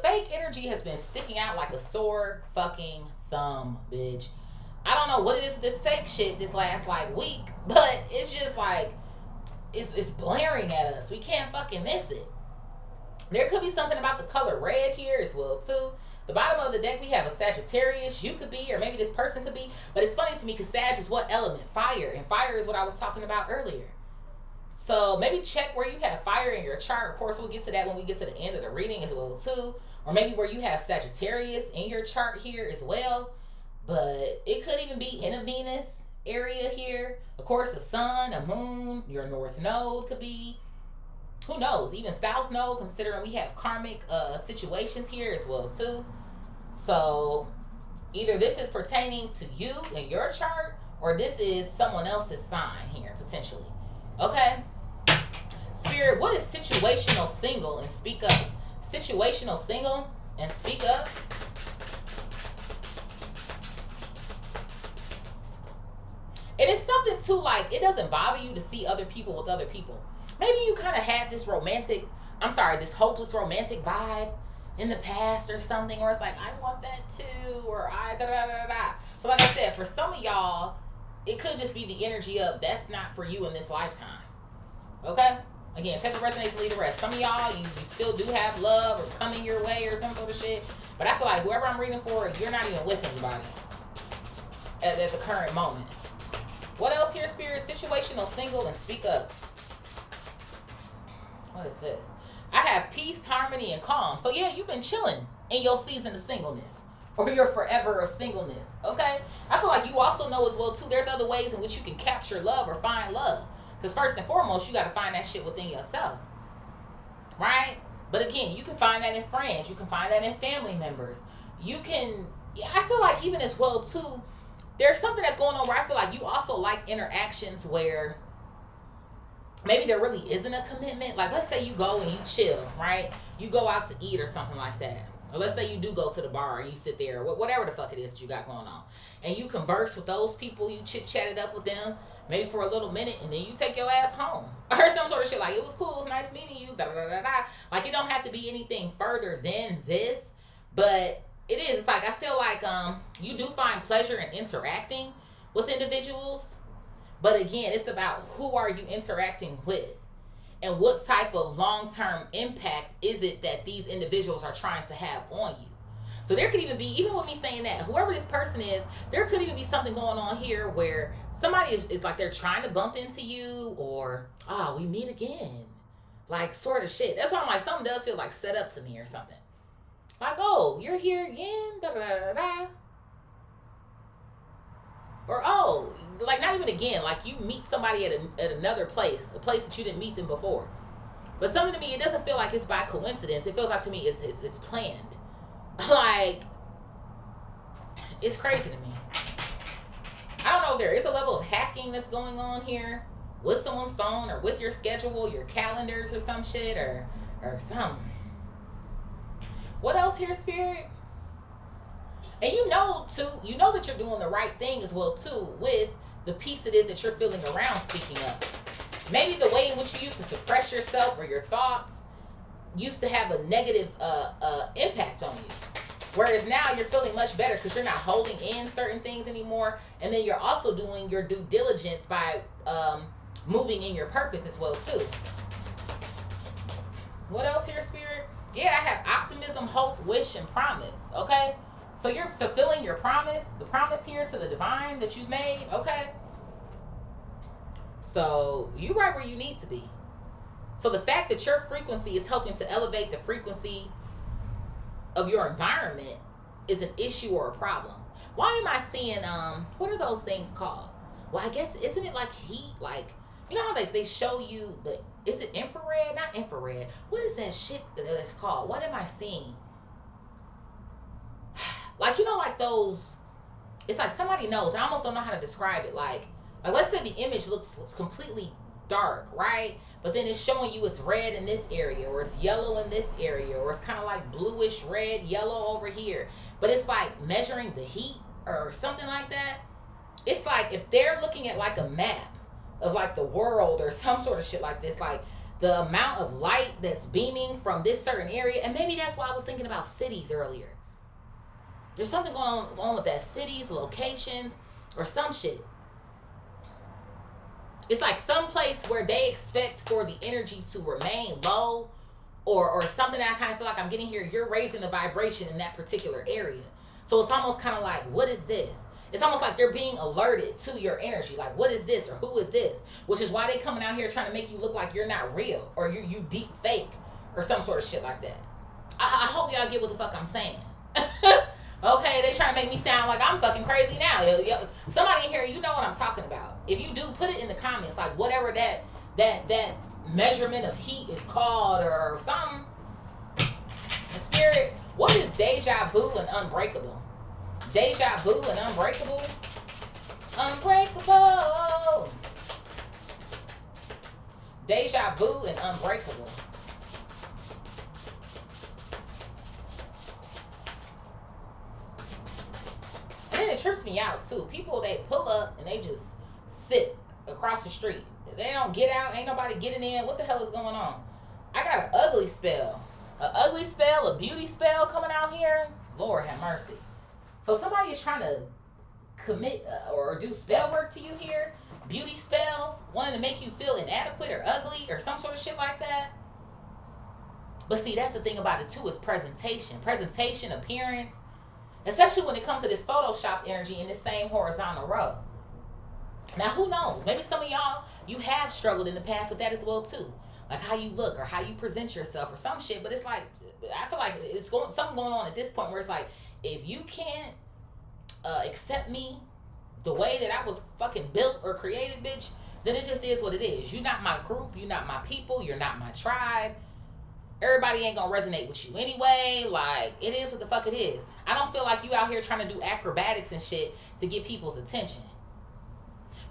fake energy has been sticking out like a sore fucking thumb, bitch. I don't know what it is with this fake shit this last like week, but it's just like, it's blaring at us. We can't fucking miss it. There could be something about the color red here as well, too. The bottom of the deck, we have a Sagittarius. You could be, or maybe this person could be. But it's funny to me because Sag is what element? Fire. And fire is what I was talking about earlier. So maybe check where you have fire in your chart. Of course, we'll get to that when we get to the end of the reading as well, too. Or maybe where you have Sagittarius in your chart here as well. But it could even be in a Venus area here. Of course, a sun, a moon, your north node could be. Who knows? Even south node, considering we have karmic situations here as well, too. So either this is pertaining to you in your chart, or this is someone else's sign here, potentially. Okay? Spirit, what is situational single and speak up? Situational single and speak up. It is something too, like, it doesn't bother you to see other people with other people. Maybe you kind of had this this hopeless romantic vibe in the past or something, or it's like, I want that too, or da-da-da-da-da. So like I said, for some of y'all, it could just be the energy of, that's not for you in this lifetime. Okay? Again, take the resonates, leave the rest. Some of y'all, you still do have love or coming your way or some sort of shit. But I feel like whoever I'm reading for, you're not even with anybody at the current moment. What else here, Spirit? Situational single and speak up. What is this? I have peace, harmony, and calm. So yeah, you've been chilling in your season of singleness. Or your forever of singleness. Okay? I feel like you also know as well, too, there's other ways in which you can capture love or find love. Because first and foremost, you got to find that shit within yourself. Right? But again, you can find that in friends. You can find that in family members. You can, I feel like even as well, too, there's something that's going on where I feel like you also like interactions where maybe there really isn't a commitment. Like, let's say you go and you chill, right? You go out to eat or something like that. Or let's say you do go to the bar and you sit there, whatever the fuck it is that you got going on. And you converse with those people, you chit-chatted up with them, maybe for a little minute, and then you take your ass home. Or some sort of shit like, it was cool, it was nice meeting you, da-da-da-da-da. Like, it don't have to be anything further than this, but it is. It's like, I feel like you do find pleasure in interacting with individuals, but again, it's about who are you interacting with and what type of long-term impact is it that these individuals are trying to have on you. So there could even be, even with me saying that, whoever this person is, there could even be something going on here where somebody is like they're trying to bump into you, or, oh, we meet again. Like, sort of shit. That's why I'm like, something does feel like set up to me or something. Like, oh, you're here again? Da-da-da-da-da. Or, oh, like, not even again. Like, you meet somebody at another place, a place that you didn't meet them before. But something to me, it doesn't feel like it's by coincidence. It feels like to me it's planned. Like, it's crazy to me. I don't know if there is a level of hacking that's going on here with someone's phone or with your schedule, your calendars or some shit or something. What else here, Spirit? And you know that you're doing the right thing as well too with the piece it is that you're feeling around speaking of. Maybe the way in which you used to suppress yourself or your thoughts used to have a negative impact on you. Whereas now you're feeling much better because you're not holding in certain things anymore. And then you're also doing your due diligence by moving in your purpose as well too. What else here, Spirit? Yeah, I have optimism, hope, wish, and promise. Okay? So you're fulfilling your promise, the promise here to the divine that you've made. Okay? So you're right where you need to be. So the fact that your frequency is helping to elevate the frequency of your environment is an issue or a problem. Why am I seeing, what are those things called? Well, I guess, isn't it like heat? Like, you know how they show you is it infrared? Not infrared. What is that shit that it's called? What am I seeing? Like, you know, like those, it's like somebody knows. I almost don't know how to describe it. Like let's say the image looks completely dark, right? But then it's showing you it's red in this area, or it's yellow in this area, or it's kind of like bluish red, yellow over here. But it's like measuring the heat or something like that. It's like if they're looking at like a map of like the world or some sort of shit like this, like the amount of light that's beaming from this certain area. And maybe that's why I was thinking about cities earlier. There's something going on with that, cities, locations, or some shit. It's like some place where they expect for the energy to remain low, or something that I kind of feel like I'm getting here. You're raising the vibration in that particular area. So it's almost kind of like, what is this? It's almost like they're being alerted to your energy. Like, what is this or who is this? Which is why they coming out here trying to make you look like you're not real or you deep fake or some sort of shit like that. I hope y'all get what the fuck I'm saying. Okay, they trying to make me sound like I'm fucking crazy now. Somebody in here, you know what I'm talking about. If you do, put it in the comments, like whatever that measurement of heat is called or something. And Spirit, what is deja vu and unbreakable? Deja vu and unbreakable? Unbreakable. Deja vu and unbreakable. And then it trips me out too. People, they pull up and they just sit across the street. They don't get out. Ain't nobody getting in. What the hell is going on? I got an ugly spell. An ugly spell, a beauty spell coming out here. Lord have mercy. So somebody is trying to commit or do spell work to you here. Beauty spells. Wanting to make you feel inadequate or ugly or some sort of shit like that. But see, that's the thing about it too, is presentation. Presentation, appearance. Especially when it comes to this Photoshop energy in this same horizontal row. Now, who knows? Maybe some of y'all, you have struggled in the past with that as well too. Like how you look or how you present yourself or some shit. But it's like, I feel like it's something going on at this point where it's like, if you can't accept me the way that I was fucking built or created, bitch, then it just is what it is. You're not my group. You're not my people. You're not my tribe. Everybody ain't gonna resonate with you anyway. Like, it is what the fuck it is. I don't feel like you out here trying to do acrobatics and shit to get people's attention.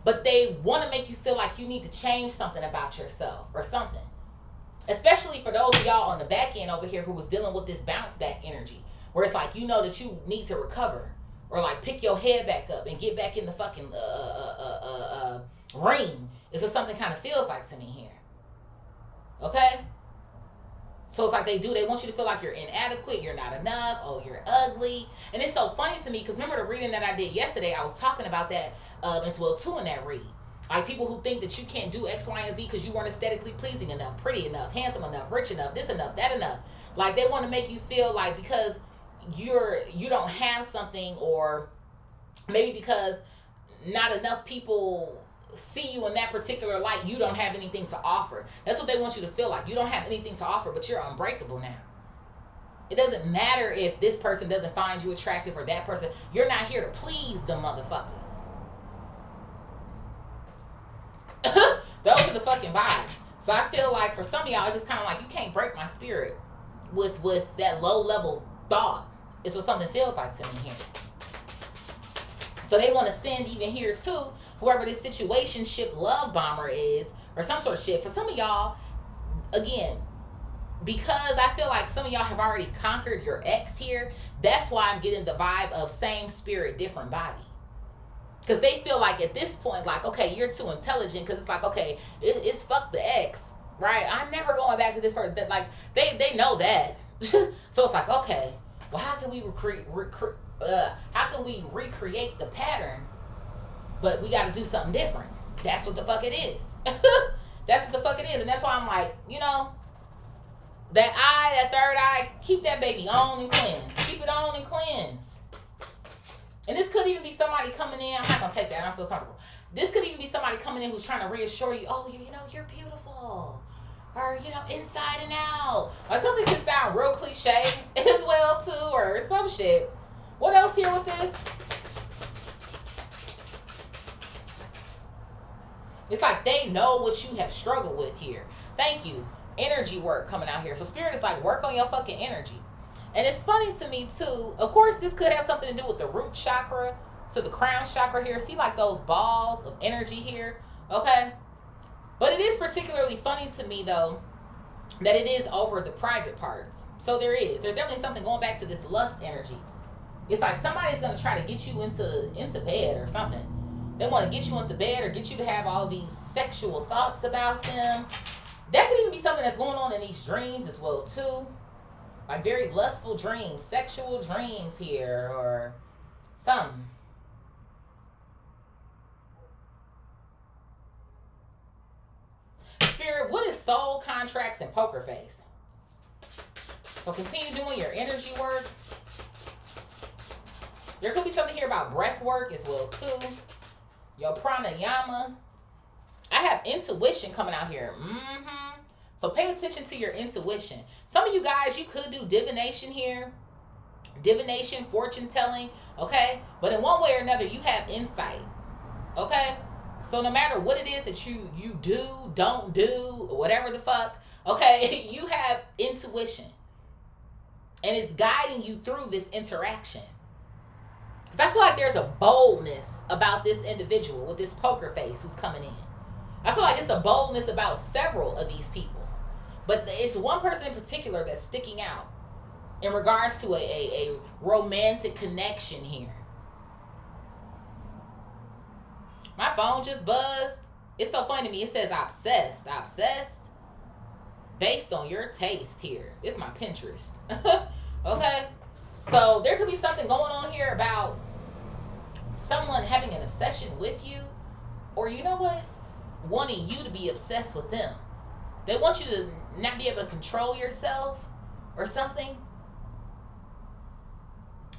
but they want to make you feel like you need to change something about yourself or something. Especially for those of y'all on the back end over here who was dealing with this bounce back energy, where it's like, you know that you need to recover or like pick your head back up and get back in the fucking ring. Is what something kind of feels like to me here. Okay? So it's like they want you to feel like you're inadequate, you're not enough, oh, you're ugly. And it's so funny to me because remember the reading that I did yesterday, I was talking about that as well too in that read. Like people who think that you can't do X, Y, and Z because you weren't aesthetically pleasing enough, pretty enough, handsome enough, rich enough, this enough, that enough. Like they want to make you feel like because you don't have something, or maybe because not enough people see you in that particular light, you don't have anything to offer. That's what they want you to feel like. You don't have anything to offer, but you're unbreakable now. It doesn't matter if this person doesn't find you attractive or that person. You're not here to please the motherfuckers. Those are the fucking vibes. So I feel like for some of y'all, it's just kind of like you can't break my spirit with that low level thought. It's what something feels like to me here. So they want to send even here too, whoever this situationship love bomber is, or some sort of shit. For some of y'all, again, because I feel like some of y'all have already conquered your ex here, that's why I'm getting the vibe of same spirit, different body. Because they feel like at this point, like, okay, you're too intelligent, because it's like, okay, it's fuck the ex, right? I'm never going back to this person. Like, they know that. So it's like, okay, well, how can we recreate the pattern, but we got to do something different? That's what the fuck it is. That's what the fuck it is. And that's why I'm like, you know, that third eye, keep that baby on and cleanse. Keep it on and cleanse. And this could even be somebody coming in. I'm not going to take that. I don't feel comfortable. This could even be somebody coming in who's trying to reassure you, oh, you know, you're beautiful. Or, you know, inside and out. Or something can sound real cliche as well, too. Or some shit. What else here with this? It's like they know what you have struggled with here. Thank you. Energy work coming out here. So Spirit is like, work on your fucking energy. And it's funny to me, too. Of course, this could have something to do with the root chakra to the crown chakra here. See, like, those balls of energy here? Okay? But it is particularly funny to me, though, that it is over the private parts. So there's definitely something going back to this lust energy. It's like somebody's going to try to get you into bed or something. They want to get you into bed or get you to have all these sexual thoughts about them. That could even be something that's going on in these dreams as well, too. Like very lustful dreams, sexual dreams here, or something. Spirit, what is soul contracts and poker face? So continue doing your energy work. There could be something here about breath work as well, too. Your pranayama. I have intuition coming out here. So pay attention to your intuition. Some of you guys, you could do divination here. Divination, fortune telling, okay? But in one way or another, you have insight, okay? So no matter what it is that you do, don't do, whatever the fuck, okay? You have intuition. And it's guiding you through this interaction. Because I feel like there's a boldness about this individual with this poker face who's coming in. I feel like it's a boldness about several of these people. But it's one person in particular that's sticking out in regards to a romantic connection here. My phone just buzzed. It's so funny to me. It says obsessed. Obsessed based on your taste here. It's my Pinterest. Okay? So there could be something going on here about someone having an obsession with you. Or you know what? Wanting you to be obsessed with them. They want you to not be able to control yourself or something.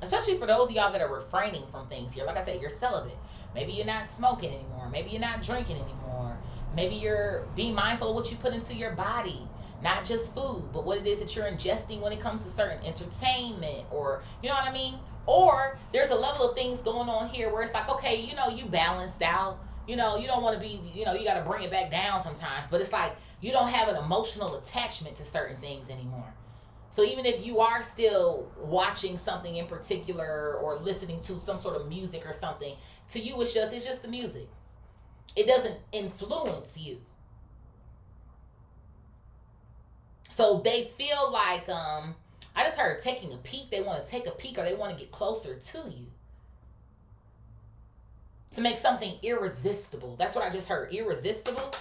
Especially for those of y'all that are refraining from things here. Like I said, you're celibate. Maybe you're not smoking anymore. Maybe you're not drinking anymore. Maybe you're being mindful of what you put into your body. Not just food, but what it is that you're ingesting when it comes to certain entertainment, or, you know what I mean? Or there's a level of things going on here where it's like, okay, you know, you balanced out. You know, you don't want to be, you know, you got to bring it back down sometimes. But it's like you don't have an emotional attachment to certain things anymore. So even if you are still watching something in particular or listening to some sort of music or something, to you it's just the music. It doesn't influence you. So they feel like, I just heard taking a peek. They want to take a peek, or they want to get closer to you. To make something irresistible. That's what I just heard. Irresistible.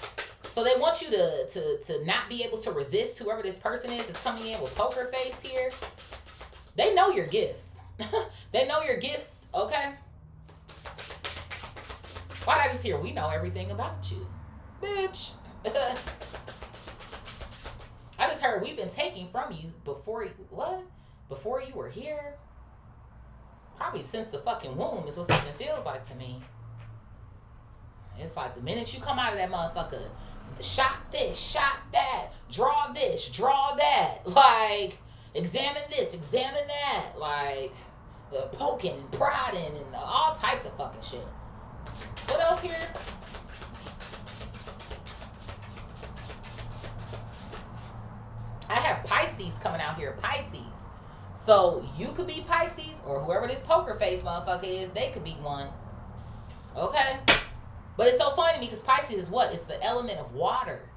So they want you to not be able to resist whoever this person is that's coming in with poker face here. They know your gifts. They know your gifts, okay? Why did I just hear, we know everything about you? Bitch. I just heard, we've been taking from you before you, what? Before you were here? Probably since the fucking womb is what something feels like to me. It's like the minute you come out of that motherfucker, shot this, shot that, draw this, draw that. Like, examine this, examine that. Like, poking and prodding and all types of fucking shit. What else here? I have Pisces coming out here. Pisces. So you could be Pisces, or whoever this poker face motherfucker is, they could be one. Okay? But it's so funny to me because Pisces is what? It's the element of water.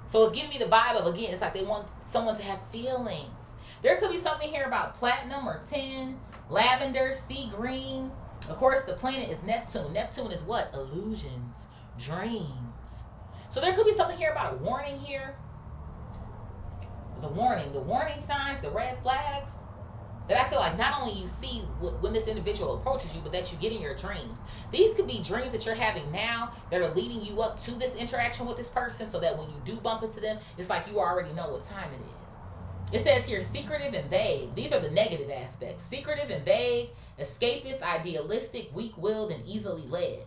So it's giving me the vibe of, again, it's like they want someone to have feelings. There could be something here about platinum or tin, lavender, sea green. Of course, the planet is Neptune. Neptune is what? Illusions, dreams. So there could be something here about a warning here. The warning signs, the red flags that I feel like not only you see when this individual approaches you, but that you get in your dreams. These could be dreams that you're having now that are leading you up to this interaction with this person, so that when you do bump into them, it's like you already know what time it is. It says here, secretive and vague. These are the negative aspects. Secretive and vague, escapist, idealistic, weak-willed, and easily led.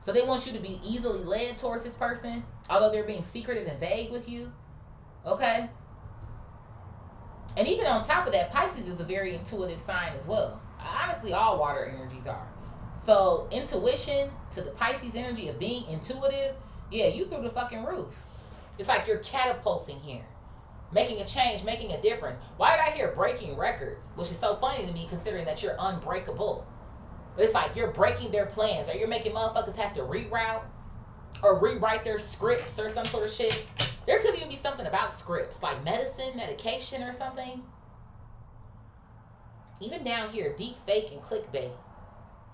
So they want you to be easily led towards this person, although they're being secretive and vague with you. Okay? And even on top of that, Pisces is a very intuitive sign as well. Honestly, all water energies are. So intuition to the Pisces energy of being intuitive, yeah, you through the fucking roof. It's like you're catapulting here. Making a change, making a difference. Why did I hear breaking records? Which is so funny to me considering that you're unbreakable. But it's like you're breaking their plans, or you're making motherfuckers have to reroute or rewrite their scripts or some sort of shit. There could even be something about scripts, like medicine, medication, or something. Even down here, deep fake and clickbait.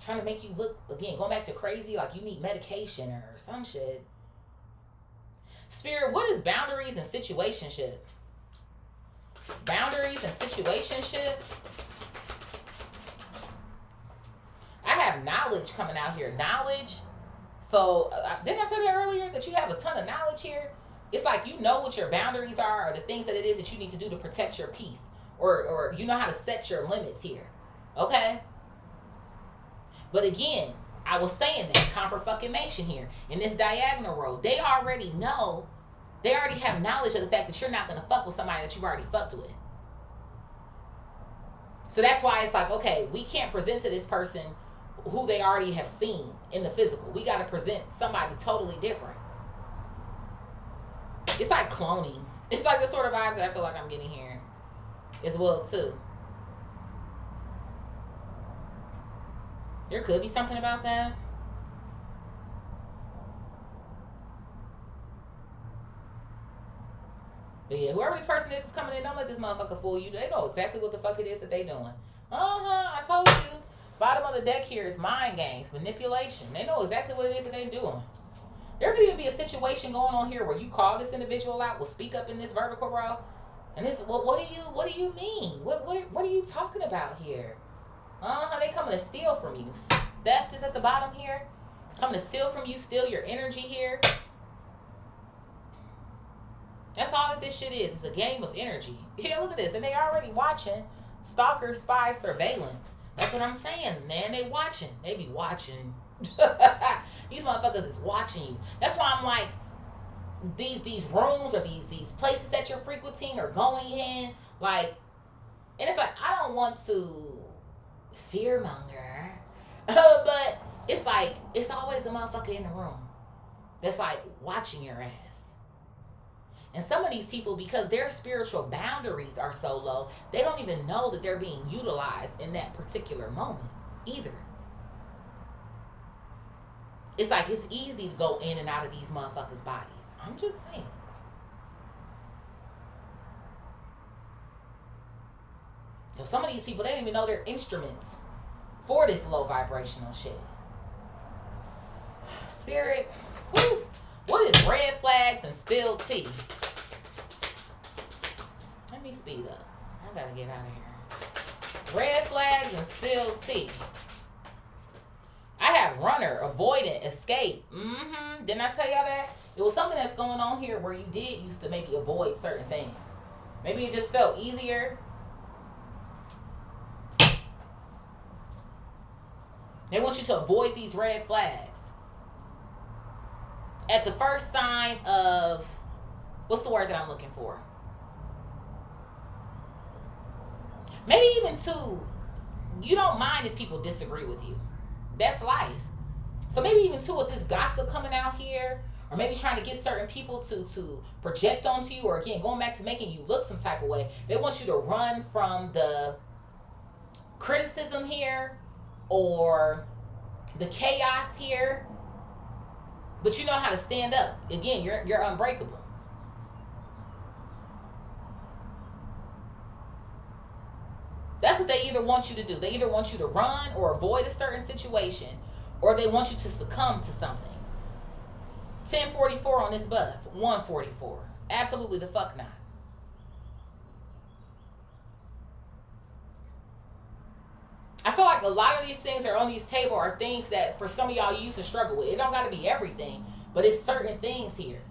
Trying to make you look, again, going back to crazy, like you need medication or some shit. Spirit, what is boundaries and situationship? Boundaries and situationship? I have knowledge coming out here. Knowledge. So, didn't I say that earlier? That you have a ton of knowledge here? It's like you know what your boundaries are, or the things that it is that you need to do to protect your peace. Or you know how to set your limits here. Okay? But again, I was saying that, confirmation here, in this diagonal row, they already know, they already have knowledge of the fact that you're not going to fuck with somebody that you've already fucked with. So that's why it's like, okay, we can't present to this person who they already have seen in the physical. We got to present somebody totally different. It's like cloning. It's like the sort of vibes that I feel like I'm getting here as well, too. There could be something about that. But yeah, whoever this person is coming in, don't let this motherfucker fool you. They know exactly what the fuck it is that they doing. I told you. Bottom of the deck here is mind games, manipulation. They know exactly what it is that they're doing. There could even be a situation going on here where you call this individual out, will speak up in this vertical row, and this, well, what do you mean? What are you talking about here? They coming to steal from you. Theft is at the bottom here. Coming to steal from you, steal your energy here. That's all that this shit is. It's a game of energy. Yeah, look at this. And they already watching. Stalker, spy, surveillance. That's what I'm saying, man. They watching. They be watching. These motherfuckers is watching you. That's why I'm like, these rooms or these places that you're frequenting or going in, like, and it's like, I don't want to fearmonger, but it's like, it's always a motherfucker in the room that's like watching your ass. And some of these people, because their spiritual boundaries are so low, they don't even know that they're being utilized in that particular moment either. it's like it's easy to go in and out of these motherfuckers' bodies. I'm just saying. So some of these people, they don't even know their instruments for this low vibrational shit. Spirit, whew, what is red flags and spilled tea? Let me speed up. I gotta get out of here. Red flags and spilled tea. I have runner, avoidant, escape. Didn't I tell y'all that? It was something that's going on here where you did used to maybe avoid certain things. Maybe it just felt easier. They want you to avoid these red flags. At the first sign of, what's the word that I'm looking for? Maybe even too, you don't mind if people disagree with you. That's life. So maybe even too with this gossip coming out here, or maybe trying to get certain people to project onto you, or again, going back to making you look some type of way. They want you to run from the criticism here, or the chaos here, but you know how to stand up. Again, you're unbreakable. That's what they either want you to do. They either want you to run or avoid a certain situation, or they want you to succumb to something. 1044 on this bus, 144. Absolutely the fuck not. I feel like a lot of these things that are on these tables are things that for some of y'all you used to struggle with. It don't got to be everything, but it's certain things here.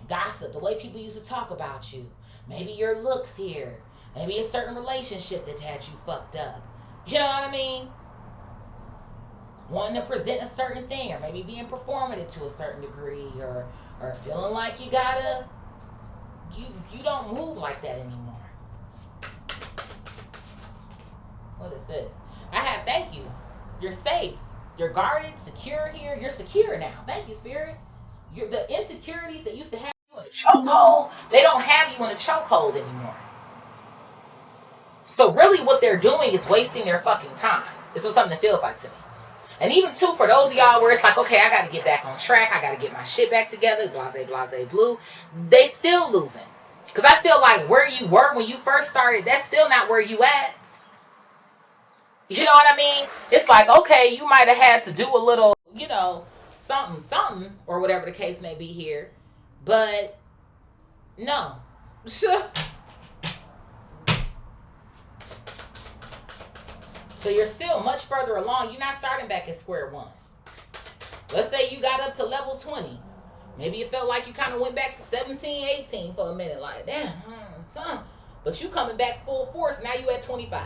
Gossip, the way people used to talk about you. Maybe your looks here. Maybe a certain relationship that had you fucked up. You know what I mean? Wanting to present a certain thing, or maybe being performative to a certain degree, or feeling like you gotta, you don't move like that anymore. What is this? I have, thank you. You're safe. You're guarded, secure here. You're secure now. Thank you, Spirit. The insecurities that used to have you in a chokehold, they don't have you in a chokehold anymore. So really what they're doing is wasting their fucking time. This is something that feels like to me. And even too, for those of y'all where it's like, okay, I got to get back on track. I got to get my shit back together. Blase, blase, blue. They still losing. Because I feel like where you were when you first started, that's still not where you at. You know what I mean? It's like, okay, you might have had to do a little, something, or whatever the case may be here. But, no. So you're still much further along. You're not starting back at square one. Let's say you got up to level 20. Maybe it felt like you kind of went back to 17, 18 for a minute. Like, damn, son. But you coming back full force. Now you at 25.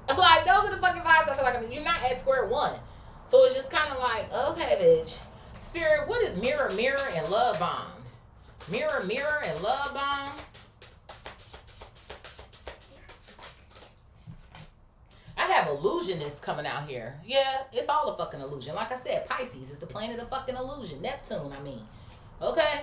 Like, those are the fucking vibes I feel like. I mean, you're not at square one. So it's just kind of like, okay, bitch. Spirit, what is mirror, mirror, and love bombed? Mirror, mirror, and love bombed? I have illusionists coming out here. Yeah, it's all a fucking illusion. Like I said, Pisces is the planet of fucking illusion. Neptune, I mean. Okay?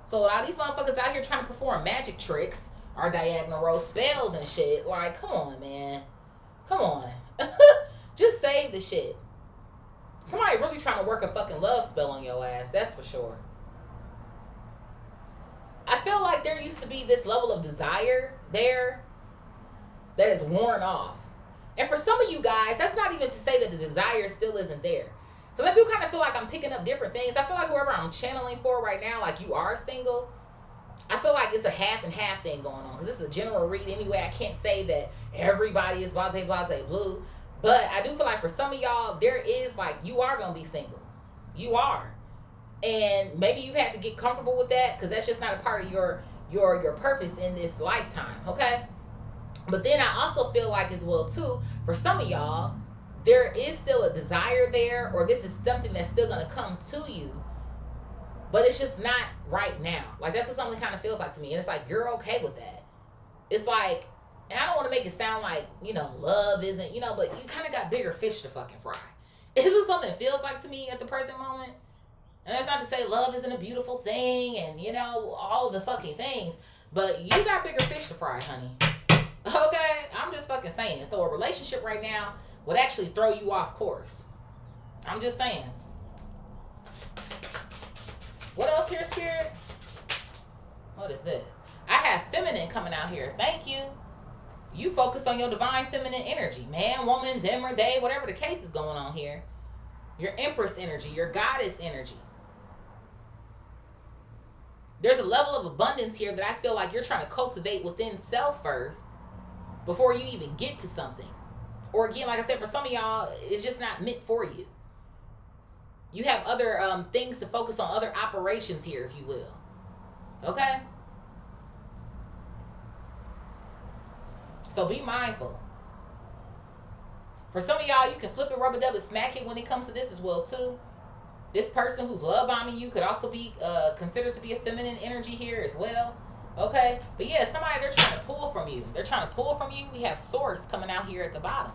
So all these motherfuckers out here trying to perform magic tricks or diagonal row spells and shit. Like, come on, man. Come on. Just save the shit. Somebody really trying to work a fucking love spell on your ass. That's for sure. I feel like there used to be this level of desire there that is worn off. And for some of you guys, that's not even to say that the desire still isn't there. Because I do kind of feel like I'm picking up different things. I feel like whoever I'm channeling for right now, like you are single, I feel like it's a half and half thing going on. Because this is a general read anyway. I can't say that everybody is blase, blase, blue. But I do feel like for some of y'all, there is like, you are going to be single. You are. And maybe you've had to get comfortable with that. Because that's just not a part of your purpose in this lifetime. Okay? But then I also feel like as well too, for some of y'all, there is still a desire there, or this is something that's still going to come to you, but it's just not right now. Like, that's what something kind of feels like to me. And it's like, you're okay with that. It's like, and I don't want to make it sound like, love isn't, but you kind of got bigger fish to fucking fry. It's what something feels like to me at the present moment. And that's not to say love isn't a beautiful thing and, all the fucking things, but you got bigger fish to fry, honey. Okay, I'm just fucking saying. So a relationship right now would actually throw you off course. I'm just saying. What else here, Spirit? What is this? I have feminine coming out here. Thank you. You focus on your divine feminine energy. Man, woman, them or they, whatever the case is going on here. Your empress energy, your goddess energy. There's a level of abundance here that I feel like you're trying to cultivate within self first before you even get to something. Or again, like I said, for some of y'all, it's just not meant for you. You have other things to focus on, other operations here, if you will. Okay? So be mindful. For some of y'all, you can flip it, rubber dub it, smack it when it comes to this as well, too. This person who's love bombing you could also be considered to be a feminine energy here as well. Okay? But yeah, somebody, they're trying to pull from you. They're trying to pull from you. We have source coming out here at the bottom.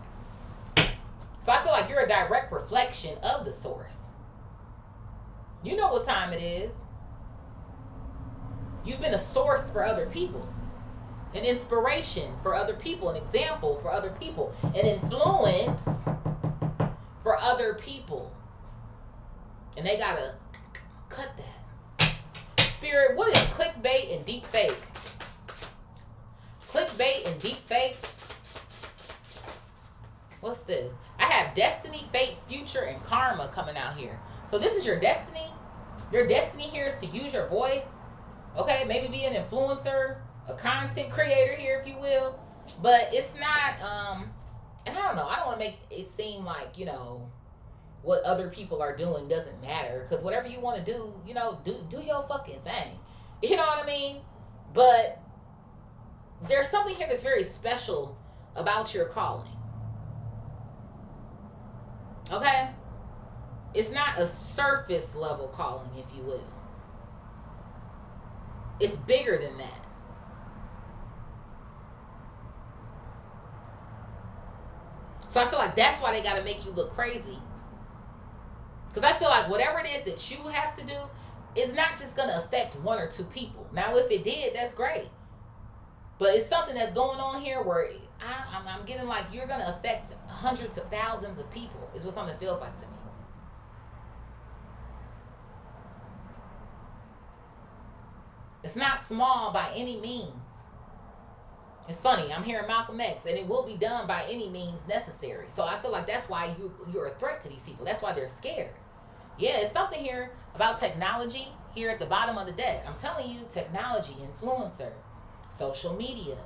So I feel like you're a direct reflection of the source. You know what time it is. You've been a source for other people. An inspiration for other people. An example for other people. An influence for other people. And they gotta cut that. Spirit, what is clickbait and deep fake? Clickbait and deep fake. What's this? I have destiny, fate, future, and karma coming out here. So this is your destiny. Your destiny here is to use your voice. Okay, maybe be an influencer, a content creator here, if you will. But it's not, and I don't know. I don't want to make it seem like, you know, what other people are doing doesn't matter. Because whatever you want to do, you know, do your fucking thing. You know what I mean? But there's something here that's very special about your calling. Okay? It's not a surface level calling, if you will. It's bigger than that. So I feel like that's why they got to make you look crazy. Because I feel like whatever it is that you have to do is not just going to affect one or two people. Now, if it did, that's great. But it's something that's going on here where I'm getting like you're going to affect hundreds of thousands of people is what something feels like to me. It's not small by any means. It's funny, I'm hearing Malcolm X, and it will be done by any means necessary. So I feel like that's why you're a threat to these people. That's why they're scared. Yeah, it's something here about technology here at the bottom of the deck. I'm telling you, technology, influencer, social media.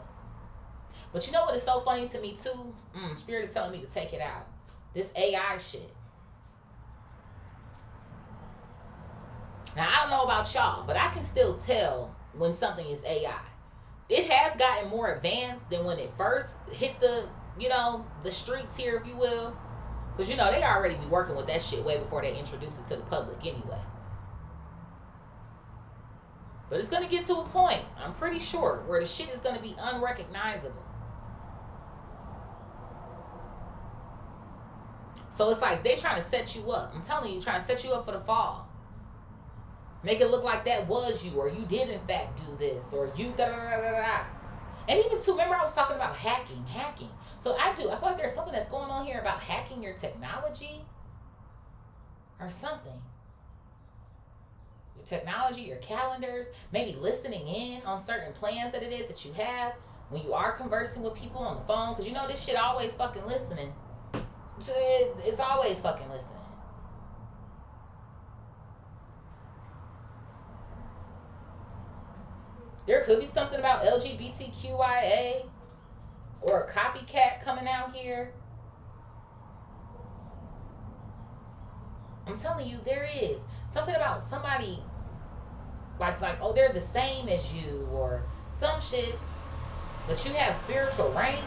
But you know what is so funny to me too? Spirit is telling me to take it out. This AI shit. Now, I don't know about y'all, but I can still tell when something is AI. It has gotten more advanced than when it first hit the, you know, the streets here, if you will. Because, you know, they already be working with that shit way before they introduce it to the public anyway. But it's going to get to a point, I'm pretty sure, where the shit is going to be unrecognizable. So it's like they trying to set you up. I'm telling you, trying to set you up for the fall. Make it look like that was you, or you did in fact do this, or you da-da-da-da-da-da. And even too, remember I was talking about hacking. So I feel like there's something that's going on here about hacking your technology or something. Your technology, your calendars, maybe listening in on certain plans that it is that you have when you are conversing with people on the phone. Because you know this shit always fucking listening. It's always fucking listening. There could be something about LGBTQIA or a copycat coming out here. I'm telling you, there is something about somebody like oh, they're the same as you or some shit, but you have spiritual rank.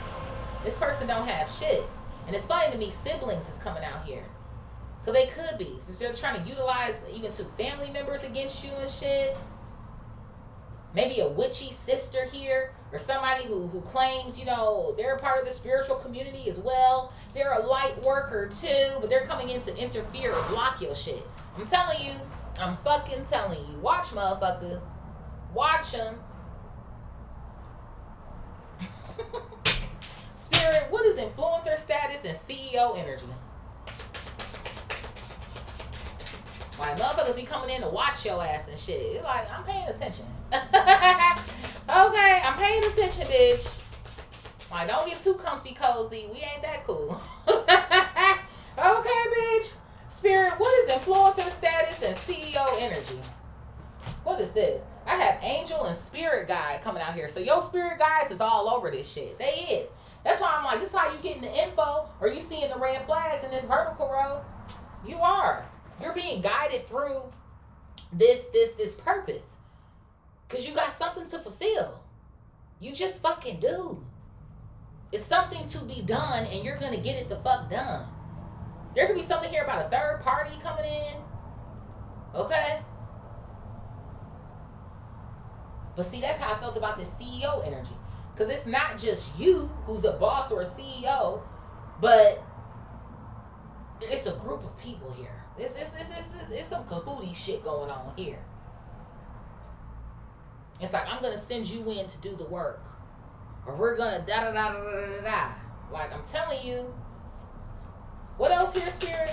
This person don't have shit. And it's funny to me, siblings is coming out here. So they could be. So they're trying to utilize even two family members against you and shit. Maybe a witchy sister here, or somebody who claims, you know, they're a part of the spiritual community as well. They're a light worker too, but they're coming in to interfere or block your shit. I'm telling you, I'm fucking telling you. Watch, motherfuckers. Watch them. Spirit, what is influencer status and CEO energy? Like, motherfuckers be coming in to watch your ass and shit. It's like, I'm paying attention. Okay, I'm paying attention, bitch. Like, don't get too comfy cozy. We ain't that cool. Okay, bitch. Spirit, what is influencer status and CEO energy? What is this? I have angel and spirit guide coming out here. So your spirit guides is all over this shit. They is. That's why I'm like, this is how you getting the info, or you seeing the red flags in this vertical row. You are. You're being guided through this purpose. Because you got something to fulfill. You just fucking do. It's something to be done, and you're going to get it the fuck done. There could be something here about a third party coming in. Okay? But see, that's how I felt about this CEO energy. Because it's not just you who's a boss or a CEO, but it's a group of people here. It's some cahooty shit going on here. It's like, I'm going to send you in to do the work. Or we're going to da-da-da-da-da-da-da. Like, I'm telling you. What else here, Spirit?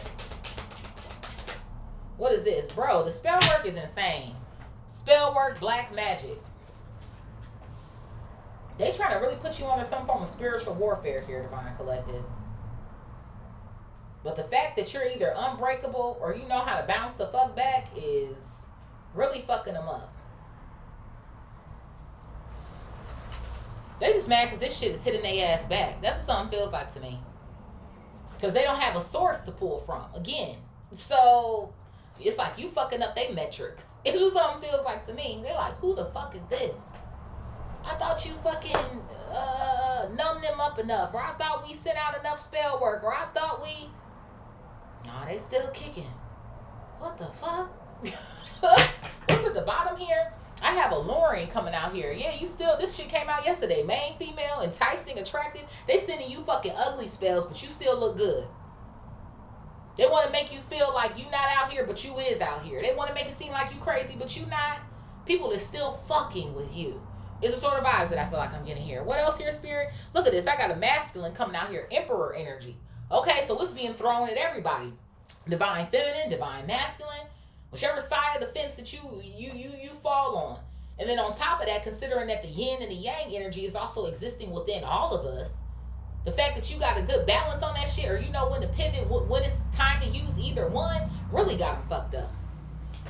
What is this? Bro, the spell work is insane. Spell work, black magic. They trying to really put you under some form of spiritual warfare here, Divine Collective. But the fact that you're either unbreakable or you know how to bounce the fuck back is really fucking them up. They just mad because this shit is hitting their ass back. That's what something feels like to me. Because they don't have a source to pull from. Again. So, it's like you fucking up their metrics. It's what something feels like to me. They're like, who the fuck is this? I thought you fucking numbed them up enough. Or I thought we sent out enough spell work. Or I thought we... Nah, they still kicking. What the fuck? What's at the bottom here? I have alluring coming out here. Yeah, you still... This shit came out yesterday. Main, female, enticing, attractive. They sending you fucking ugly spells, but you still look good. They want to make you feel like you not out here, but you is out here. They want to make it seem like you crazy, but you not. People is still fucking with you. It's the sort of vibes that I feel like I'm getting here. What else here, Spirit? Look at this. I got a masculine coming out here. Emperor energy. Okay, so it's being thrown at everybody. Divine feminine, divine masculine. Whichever side of the fence that you fall on. And then on top of that, considering that the yin and the yang energy is also existing within all of us, the fact that you got a good balance on that shit, or you know when to pivot, when it's time to use either one, really got them fucked up.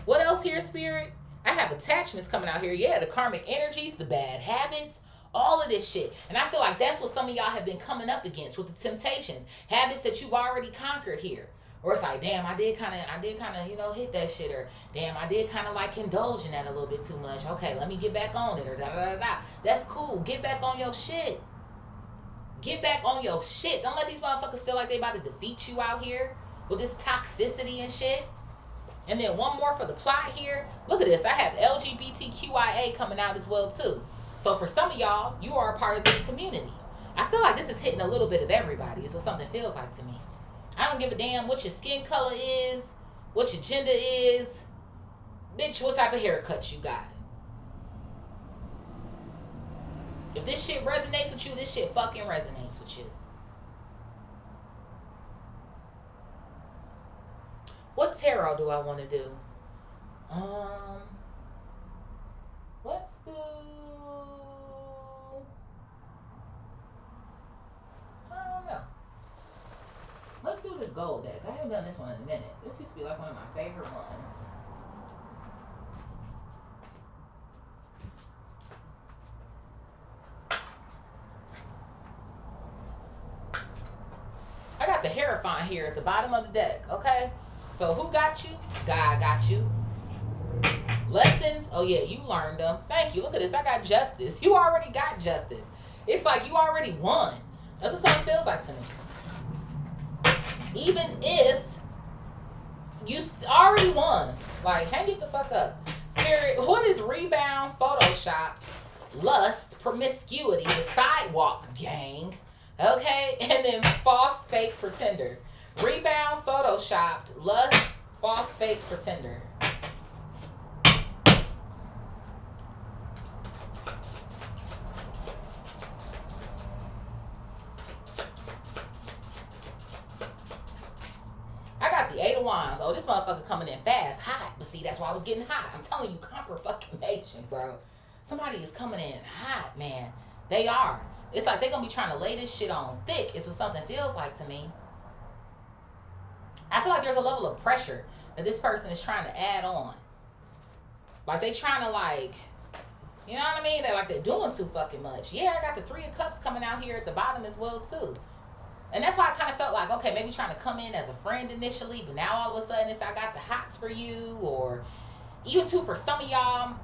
What else here, Spirit? I have attachments coming out here. Yeah, the karmic energies, the bad habits, all of this shit. And I feel like that's what some of y'all have been coming up against with the temptations. Habits that you've already conquered here. Or it's like, damn, I did kind of, you know, hit that shit. Or, damn, I did kind of like indulge in that a little bit too much. Okay, let me get back on it. Or da-da-da-da. That's cool. Get back on your shit. Get back on your shit. Don't let these motherfuckers feel like they about to defeat you out here with this toxicity and shit. And then one more for the plot here. Look at this. I have LGBTQIA coming out as well, too. So for some of y'all, you are a part of this community. I feel like this is hitting a little bit of everybody. Is what something feels like to me. I don't give a damn what your skin color is, what your gender is. Bitch, what type of haircut you got. If this shit resonates with you, this shit fucking resonates with you. What tarot do I want to do? Let's do... I don't know. Let's do this gold deck. I haven't done this one in a minute. This used to be like one of my favorite ones. I got the Hierophant here at the bottom of the deck, okay? So who got you? God got you. Lessons? Oh yeah, you learned them. Thank you. Look at this. I got justice. You already got justice. It's like you already won. That's what something feels like to me. Even if you already won. Like, hang it the fuck up. Spirit, what is rebound, Photoshop, lust, promiscuity, the sidewalk gang? Okay, and then false, fake, pretender. Rebound, photoshopped, lust, false, fake, pretender. I got the 8 Eight of Wands. Oh, this motherfucker coming in fast, hot. But see, that's why I was getting hot. I'm telling you, confirmation, bro. Somebody is coming in hot, man. They are. It's like they're going to be trying to lay this shit on thick. It's what something feels like to me. I feel like there's a level of pressure that this person is trying to add on. Like they trying to like, you know what I mean? They're doing too fucking much. Yeah, I got the Three of Cups coming out here at the bottom as well too. And that's why I kind of felt like, okay, maybe trying to come in as a friend initially, but now all of a sudden it's I got the hots for you, or even too for some of y'all,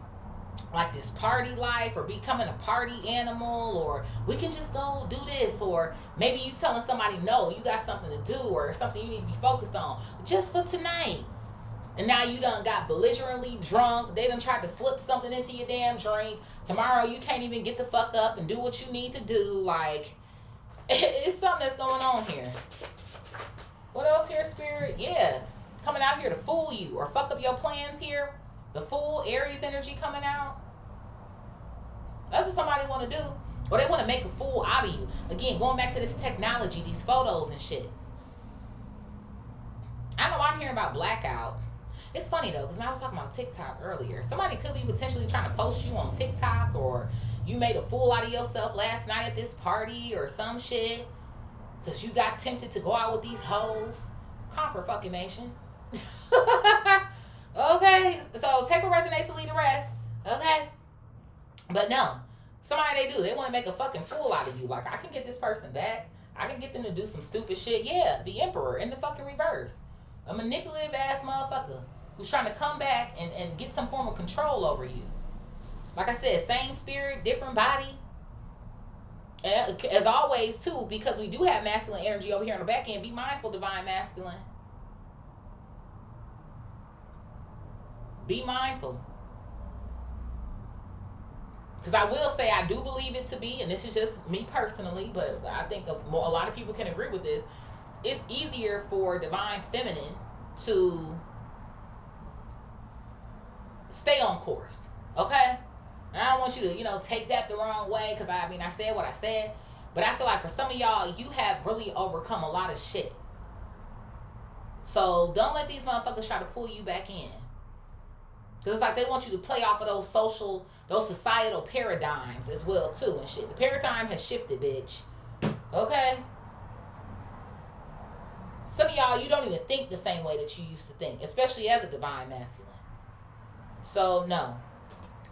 like this party life or becoming a party animal, or we can just go do this, or maybe you telling somebody no, you got something to do or something you need to be focused on just for tonight. And now you done got belligerently drunk. They done tried to slip something into your damn drink. Tomorrow you can't even get the fuck up and do what you need to do. Like, it's something that's going on here. What else here, Spirit? Yeah, coming out here to fool you or fuck up your plans here. The Fool, Aries energy coming out. That's what somebody want to do. Or they want to make a fool out of you. Again, going back to this technology, these photos and shit. I know I'm hearing about blackout. It's funny though, because when I was talking about TikTok earlier, somebody could be potentially trying to post you on TikTok, or you made a fool out of yourself last night at this party or some shit because you got tempted to go out with these hoes. Confirmation. Okay, so take what resonates and leave the rest. Okay, but no, somebody they want to make a fucking fool out of you. Like, I can get this person back. I can get them to do some stupid shit. Yeah, the Emperor in the fucking reverse, a manipulative ass motherfucker who's trying to come back and get some form of control over you. Like I said, same spirit, different body. And as always, too, because we do have masculine energy over here on the back end, be mindful, divine masculine. Be mindful. Because I will say, I do believe it to be, and this is just me personally, but I think a lot of people can agree with this. It's easier for divine feminine to stay on course, okay? And I don't want you to, take that the wrong way, because I said what I said, but I feel like for some of y'all, you have really overcome a lot of shit. So don't let these motherfuckers try to pull you back in. Because it's like they want you to play off of those societal paradigms as well, too, and shit. The paradigm has shifted, bitch. Okay? Some of y'all, you don't even think the same way that you used to think, especially as a divine masculine. So, no.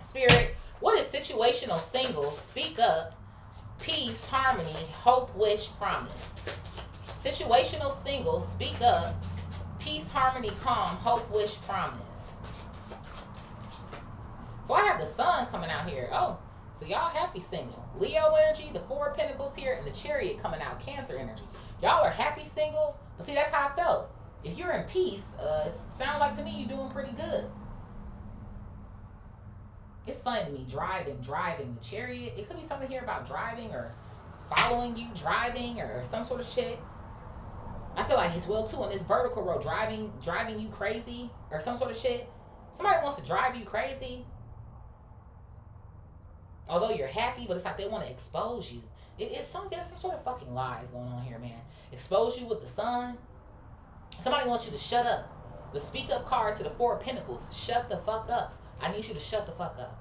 Spirit, what is situational single? Speak up. Peace, harmony, hope, wish, promise. Situational single, speak up. Peace, harmony, calm, hope, wish, promise. So I have the Sun coming out here. Oh, so y'all happy single. Leo energy, the Four of Pentacles here, and the Chariot coming out, Cancer energy. Y'all are happy single. But see, that's how I felt. If you're in peace, it sounds like to me you're doing pretty good. It's fun to me, driving, the Chariot. It could be something here about driving or following you, driving or some sort of shit. I feel like as well too on this vertical road, driving you crazy or some sort of shit. Somebody wants to drive you crazy. Although you're happy, but it's like they want to expose you. There's some sort of fucking lies going on here, man. Expose you with the Sun. Somebody wants you to shut up. The speak up card to the Four of Pentacles. Shut the fuck up. I need you to shut the fuck up.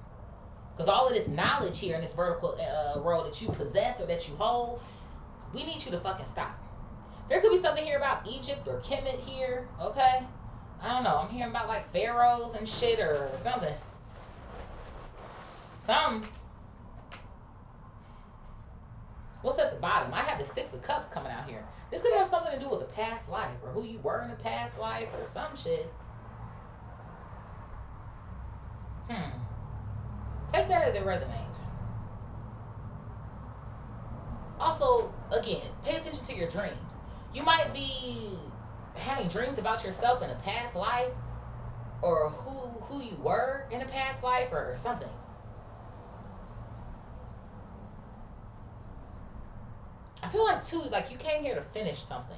Because all of this knowledge here in this vertical world that you possess or that you hold, we need you to fucking stop. There could be something here about Egypt or Kemet here, okay? I don't know. I'm hearing about like pharaohs and shit or something. What's at the bottom? I have the Six of Cups coming out here. This could have something to do with a past life or who you were in a past life or some shit. Take that as it resonates. Also, again, pay attention to your dreams. You might be having dreams about yourself in a past life or who you were in a past life or something. I feel like, too, like you came here to finish something.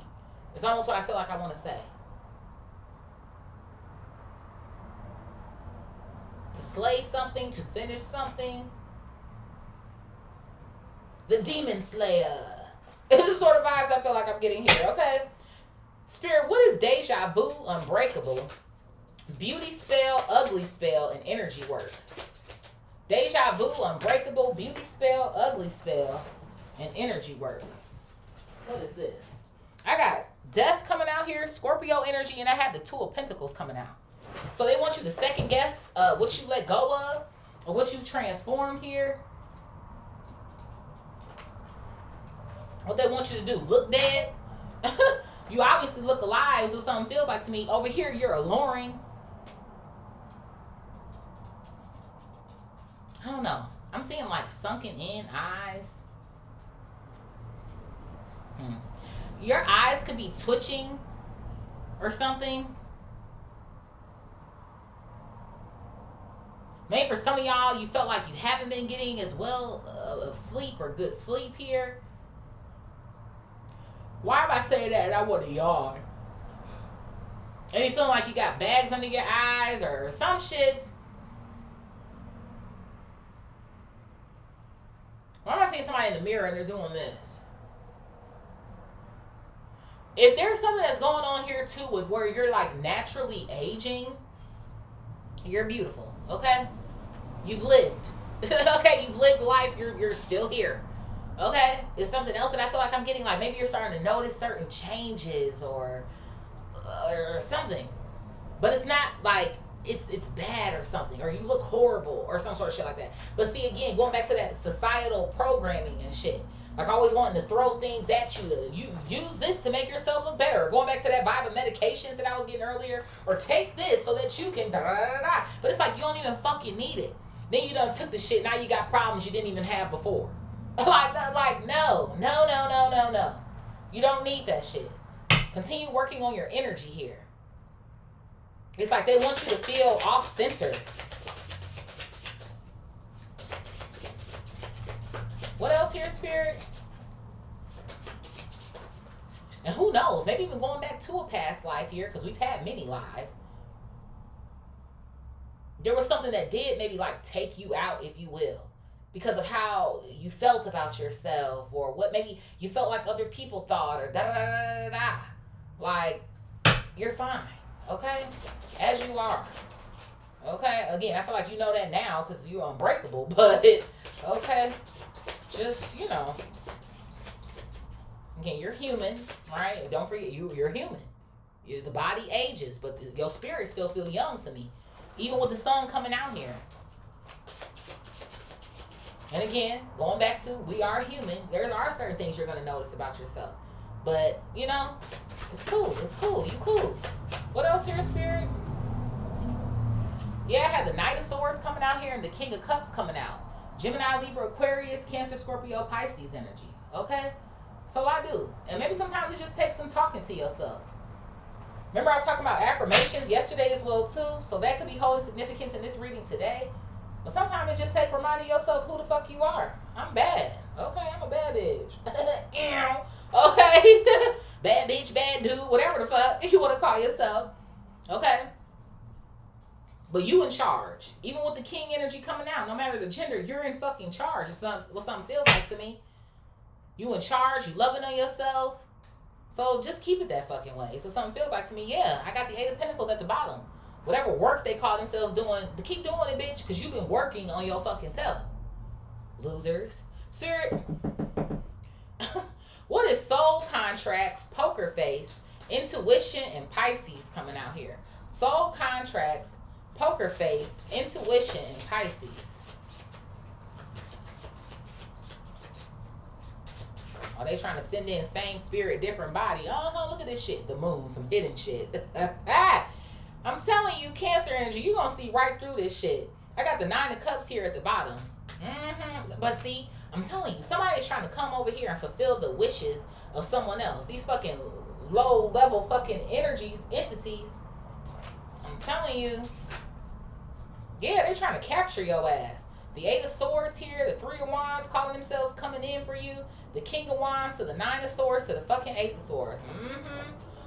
It's almost what I feel like I want to say. To slay something, to finish something. The Demon Slayer. This is sort of vibes I feel like I'm getting here, okay? Spirit, what is deja vu, unbreakable, beauty spell, ugly spell, and energy work? Deja vu, unbreakable, beauty spell, ugly spell, and energy work. What is this? I got death coming out here, Scorpio energy, and I have the Two of Pentacles coming out. So they want you to second guess what you let go of or what you transformed here. What they want you to do, look dead. You obviously look alive, so something feels like to me. Over here, you're alluring. I don't know. I'm seeing like sunken in eyes. Your eyes could be twitching or something. Maybe for some of y'all, you felt like you haven't been getting as well of sleep or good sleep here. Why am I saying that and I want to yawn? Maybe feeling like you got bags under your eyes or some shit. Why am I seeing somebody in the mirror and they're doing this? If there's something that's going on here too with where you're like naturally aging, you're beautiful, okay? You've lived. Okay, you've lived life, you're still here. Okay? It's something else that I feel like I'm getting, like maybe you're starting to notice certain changes or something. But it's not like it's bad or something, or you look horrible or some sort of shit like that. But see, again, going back to that societal programming and shit. Like always wanting to throw things at you. You use this to make yourself look better. Going back to that vibe of medications that I was getting earlier. Or take this so that you can da-da-da-da. But it's like you don't even fucking need it. Then you done took the shit. Now you got problems you didn't even have before. Like no. You don't need that shit. Continue working on your energy here. It's like they want you to feel off-center. What else here, Spirit? And who knows? Maybe even going back to a past life here, because we've had many lives. There was something that did maybe like take you out, if you will, because of how you felt about yourself, or what maybe you felt like other people thought, or da-da-da-da-da-da. Like, you're fine, okay? As you are. Okay? Again, I feel like you know that now because you're unbreakable, but, okay? Just, you know. Again, you're human, right? Don't forget, you're human. The body ages, but your spirit still feels young to me. Even with the sun coming out here. And again, going back to, we are human. There are certain things you're going to notice about yourself. But, you know, it's cool. It's cool. You cool. What else here, Spirit? Yeah, I have the Knight of Swords coming out here and the King of Cups coming out. Gemini, Libra, Aquarius, Cancer, Scorpio, Pisces energy. Okay? So I do. And maybe sometimes it just takes some talking to yourself. Remember I was talking about affirmations yesterday as well too. So that could be holding significance in this reading today. But sometimes it just takes reminding yourself who the fuck you are. I'm bad. Okay? I'm a bad bitch. Okay? Bad bitch, bad dude, whatever the fuck you want to call yourself. Okay? But you in charge. Even with the king energy coming out, no matter the gender, you're in fucking charge. It's what something feels like to me. You in charge. You loving on yourself. So just keep it that fucking way. So something feels like to me, yeah, I got the 8 of Pentacles at the bottom. Whatever work they call themselves doing, keep doing it, bitch, because you've been working on your fucking self. Losers. Spirit. What is soul contracts, poker face, intuition, and Pisces coming out here? Soul contracts, poker face, intuition, and Pisces. Are they trying to send in same spirit, different body? Look at this shit. The moon, some hidden shit. I'm telling you, Cancer energy, you're going to see right through this shit. I got the 9 of Cups here at the bottom. But see, I'm telling you, somebody is trying to come over here and fulfill the wishes of someone else. These fucking low-level fucking energies, entities. I'm telling you. Yeah, they're trying to capture your ass. The 8 of Swords here, the 3 of Wands calling themselves coming in for you. The King of Wands to the 9 of Swords to the fucking Ace of Swords.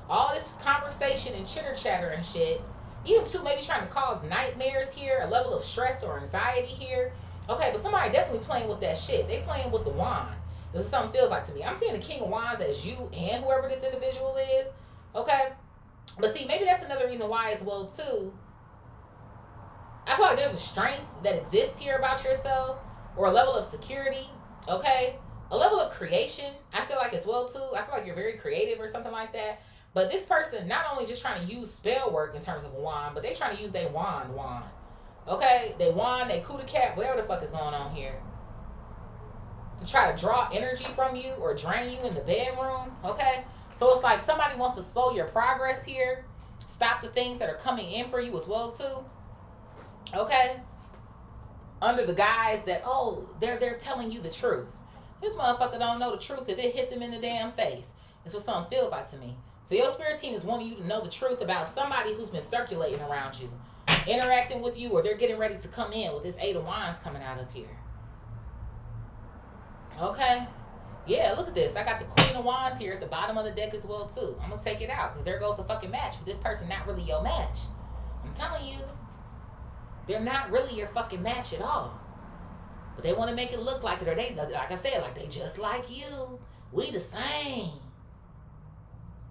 All this conversation and chitter-chatter and shit. Even too, maybe trying to cause nightmares here, a level of stress or anxiety here. Okay, but somebody definitely playing with that shit. They playing with the wand. This is something feels like to me. I'm seeing the King of Wands as you and whoever this individual is. Okay? But see, maybe that's another reason why as well, too. I feel like there's a strength that exists here about yourself, or a level of security, okay? A level of creation, I feel like as well, too. I feel like you're very creative or something like that. But this person not only just trying to use spell work in terms of a wand, but they trying to use their wand. Okay? They wand, they coup de cap, whatever the fuck is going on here. To try to draw energy from you or drain you in the bedroom, okay? So it's like somebody wants to slow your progress here. Stop the things that are coming in for you as well, too. Okay? Under the guise that, oh, they're telling you the truth. This motherfucker don't know the truth if it hit them in the damn face. That's what something feels like to me. So your spirit team is wanting you to know the truth about somebody who's been circulating around you, interacting with you, or they're getting ready to come in with this 8 of Wands coming out up here. Okay? Yeah, look at this. I got the Queen of Wands here at the bottom of the deck as well, too. I'm going to take it out because there goes a fucking match. But this person not really your match. I'm telling you. They're not really your fucking match at all. But they want to make it look like it. Or they, like I said, like they just like you. We the same.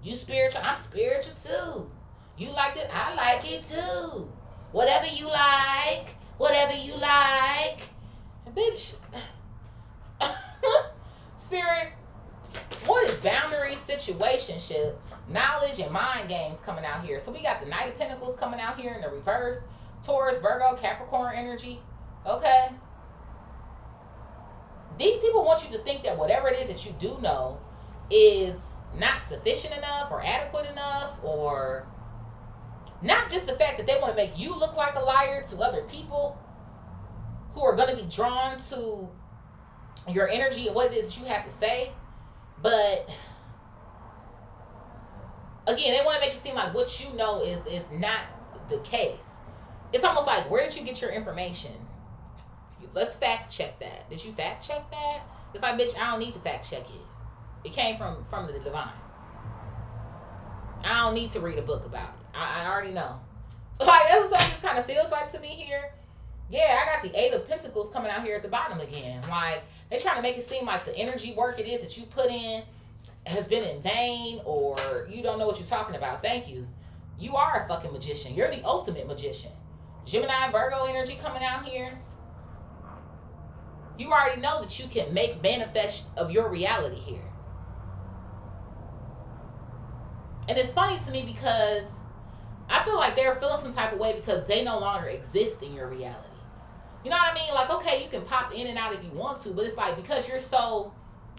You spiritual. I'm spiritual too. You like it. I like it too. Whatever you like. Whatever you like. Bitch. Spirit. What is boundary, situationship, knowledge, and mind games coming out here? So we got the Knight of Pentacles coming out here in the reverse. Taurus, Virgo, Capricorn energy. Okay? These people want you to think that whatever it is that you do know is not sufficient enough or adequate enough, or not just the fact that they want to make you look like a liar to other people who are going to be drawn to your energy and what it is that you have to say, but again, they want to make it seem like what you know is not the case. It's almost like, where did you get your information? Let's fact check that. Did you fact check that? It's like, bitch, I don't need to fact check it. It came from the divine. I don't need to read a book about it. I already know. Like, that's what this kind of feels like to me here. Yeah, I got the 8 of Pentacles coming out here at the bottom again. Like, they're trying to make it seem like the energy work it is that you put in has been in vain, or you don't know what you're talking about. Thank you. You are a fucking magician. You're the ultimate magician. Gemini, Virgo energy coming out here. You already know that you can make manifest of your reality here. And it's funny to me because I feel like they're feeling some type of way because they no longer exist in your reality. You know what I mean? Like, okay, you can pop in and out if you want to, but it's like, because you're so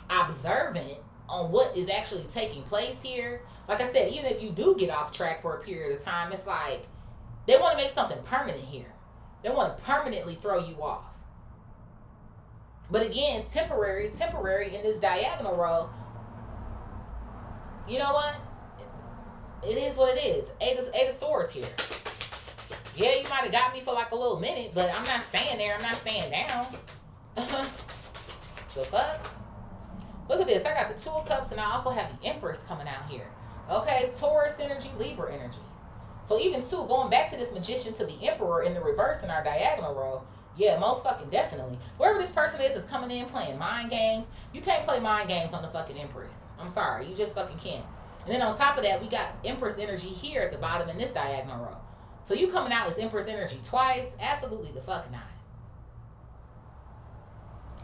observant on what is actually taking place here. Like I said, even if you do get off track for a period of time, it's like they want to make something permanent here. They want to permanently throw you off. But again, temporary in this diagonal row. You know what? It is what it is. Eight of Swords here. Yeah, you might have got me for like a little minute, but I'm not staying there. I'm not staying down. The fuck? Look at this. I got the 2 of Cups, and I also have the Empress coming out here. Okay, Taurus energy, Libra energy. So even too, going back to this Magician to the Emperor in the reverse in our diagonal row, yeah, most fucking definitely. Whoever this person is coming in playing mind games. You can't play mind games on the fucking Empress. I'm sorry. You just fucking can't. And then on top of that, we got Empress energy here at the bottom in this diagonal row. So you coming out as Empress energy twice? Absolutely the fuck not.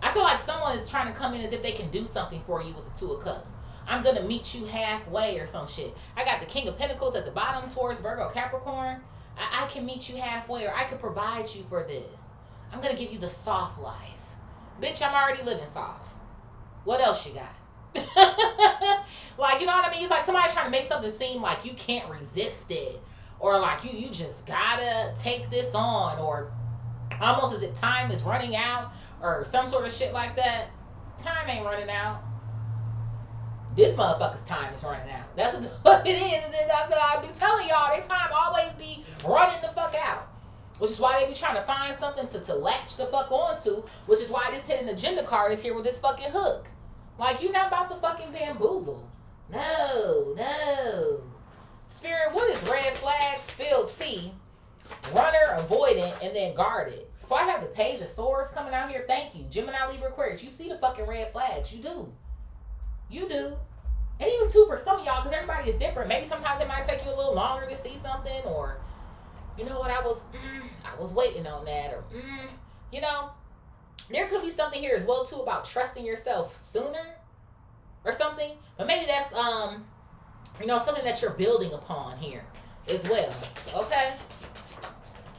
I feel like someone is trying to come in as if they can do something for you with the 2 of Cups. I'm going to meet you halfway or some shit. I got the King of Pentacles at the bottom, Taurus, Virgo, Capricorn. I can meet you halfway, or I could provide you for this. I'm going to give you the soft life. Bitch, I'm already living soft. What else you got? Like, you know what I mean? It's like somebody trying to make something seem like you can't resist it. Or like you just gotta take this on. Or almost as if time is running out. Or some sort of shit like that. Time ain't running out. This motherfucker's time is running out. That's what the fuck it is. And then I be telling y'all, their time always be running the fuck out. Which is why they be trying to find something to latch the fuck onto. Which is why this hidden agenda card is here with this fucking hook. Like, you're not about to fucking bamboozle. No. Spirit, what is red flag, spilled tea, runner, avoidant, and then guarded? So I have the Page of Swords coming out here. Thank you. Gemini, Libra, Aquarius. You see the fucking red flags. You do. And even too, for some of y'all, because everybody is different. Maybe sometimes it might take you a little longer to see something, or, you know what, I was waiting on that, or, you know, there could be something here as well, too, about trusting yourself sooner or something. But maybe that's, you know, something that you're building upon here as well, okay?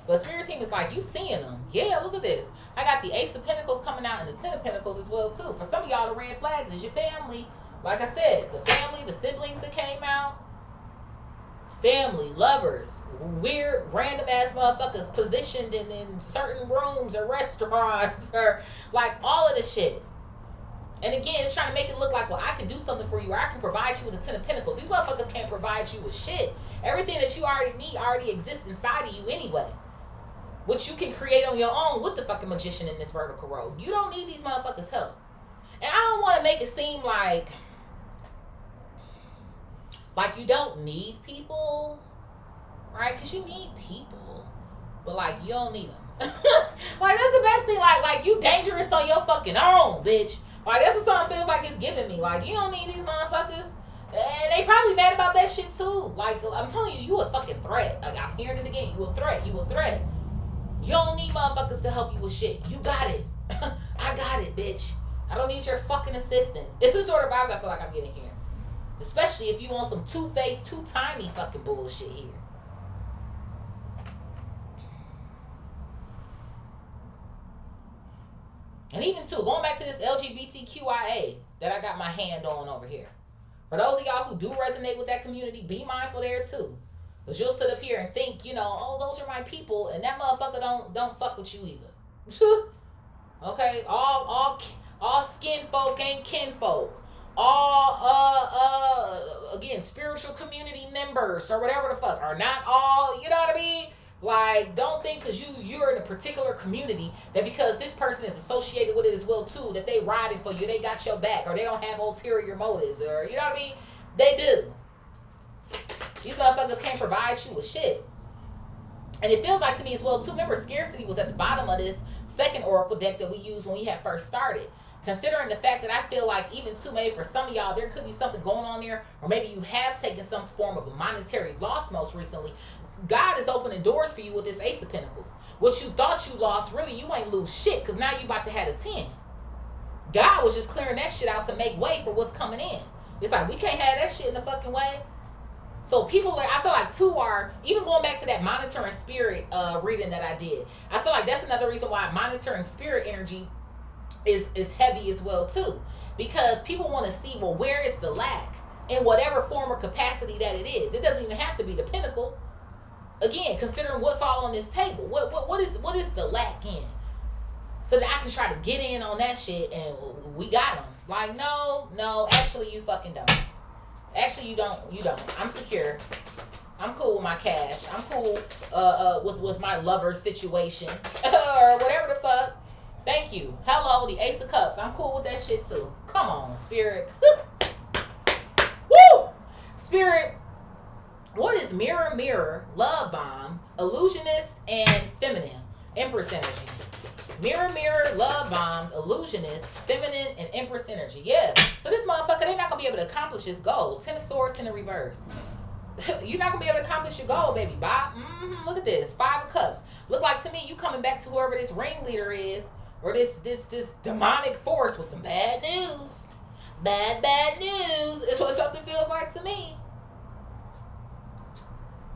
But Spirit Team is like, you seeing them. Yeah, look at this. I got the Ace of Pentacles coming out and the Ten of Pentacles as well, too. For some of y'all, the red flags is your family. Like I said, the family, the siblings that came out. Family, lovers, weird, random-ass motherfuckers positioned in certain rooms or restaurants or, like, all of the shit. And again, it's trying to make it look like, well, I can do something for you, or I can provide you with the Ten of Pentacles. These motherfuckers can't provide you with shit. Everything that you already need already exists inside of you anyway, which you can create on your own with the fucking Magician in this vertical road. You don't need these motherfuckers' help. And I don't want to make it seem like you don't need people, right? Because you need people, but, like, you don't need them. Like, that's the best thing. Like you dangerous on your fucking own, bitch. Like, that's what something feels like it's giving me. Like, you don't need these motherfuckers. And they probably mad about that shit, too. Like, I'm telling you, you a fucking threat. Like, I'm hearing it again. You a threat. You a threat. You don't need motherfuckers to help you with shit. You got it. I got it, bitch. I don't need your fucking assistance. It's the sort of vibes I feel like I'm getting here. Especially if you want some two-faced, two-timey fucking bullshit here. And even too, going back to this LGBTQIA that I got my hand on over here. For those of y'all who do resonate with that community, be mindful there too. Because you'll sit up here and think, you know, oh, those are my people, and that motherfucker don't fuck with you either. Okay? All skin folk ain't kin folk. All again, spiritual community members or whatever the fuck are not all, you know what I mean? Like, don't think because you're in a particular community that because this person is associated with it as well too, that they riding for you, they got your back, or they don't have ulterior motives, or, you know what I mean? They do. These motherfuckers can't provide you with shit. And it feels like to me as well too, remember, scarcity was at the bottom of this second oracle deck that we used when we had first started. Considering the fact that I feel like even too, maybe for some of y'all, there could be something going on there, or maybe you have taken some form of a monetary loss most recently. God is opening doors for you with this Ace of Pentacles. What you thought you lost, really, you ain't lose shit, because now you about to have a 10. God was just clearing that shit out to make way for what's coming in. It's like, we can't have that shit in the fucking way. So people are, I feel like too, are, even going back to that monitoring spirit reading that I did, I feel like that's another reason why monitoring spirit energy is heavy as well too. Because people want to see, well, where is the lack in whatever form or capacity that it is. It doesn't even have to be the pinnacle. Again, considering what's all on this table, what is the lack in, so that I can try to get in on that shit and we got them. Like, no, actually you fucking don't. Actually you don't. I'm secure. I'm cool with my cash. I'm cool with my lover situation or whatever the fuck. Thank you. Hello, the Ace of Cups. I'm cool with that shit too. Come on, Spirit. Woo! Spirit. What is mirror, mirror, love bombs, illusionist, and feminine? Empress energy. Mirror, mirror, love bombed, illusionist, feminine, and Empress energy. Yeah. So this motherfucker, they're not going to be able to accomplish his goal. Ten of Swords in the reverse. You're not going to be able to accomplish your goal, baby. Bye. Look at this. Five of Cups. Look like to me, you coming back to whoever this ringleader is, or this demonic force with some bad news. Bad news is what something feels like to me.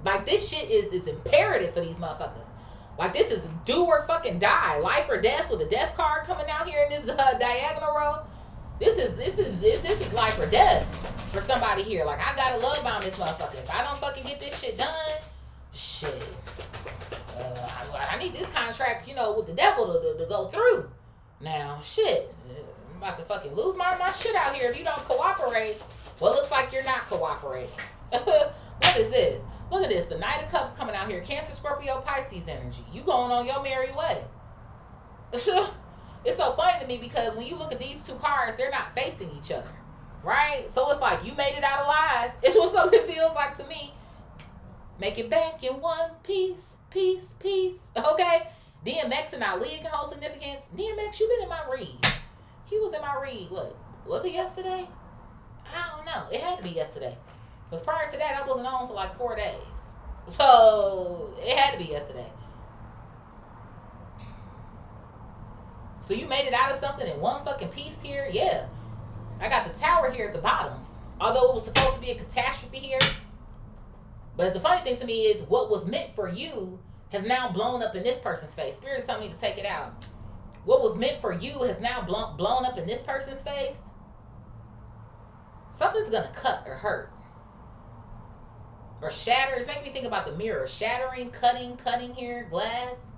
Like, this shit is imperative for these motherfuckers. Like, this is do or fucking die. Life or death, with a death card coming out here in this diagonal row. This is life or death for somebody here. Like, I gotta love bomb this motherfucker. If I don't fucking get this shit done, shit. I need this contract, with the devil to go through. Now, shit. I'm about to fucking lose my shit out here if you don't cooperate. Well, it looks like you're not cooperating. What is this? Look at this. The Knight of Cups coming out here. Cancer, Scorpio, Pisces energy. You going on your merry way. It's so funny to me because when you look at these two cards, they're not facing each other. Right? So it's like you made it out alive. It's what something feels like to me. Make it back in one piece. Peace. Okay? DMX and Ali can hold significance. DMX, you been in my read. He was in my read. What? Was it yesterday? I don't know. It had had to be yesterday. Because prior to that, I wasn't on for like 4 days. So it had to be yesterday. So you made it out of something in one fucking piece here? Yeah. I got the tower here at the bottom. Although it was supposed to be a catastrophe here. But the funny thing to me is what was meant for you has now blown up in this person's face. Spirit's telling me to take it out. What was meant for you has now blown up in this person's face. Something's going to cut or hurt. Or shatter. It's making me think about the mirror. Shattering, cutting here, glass.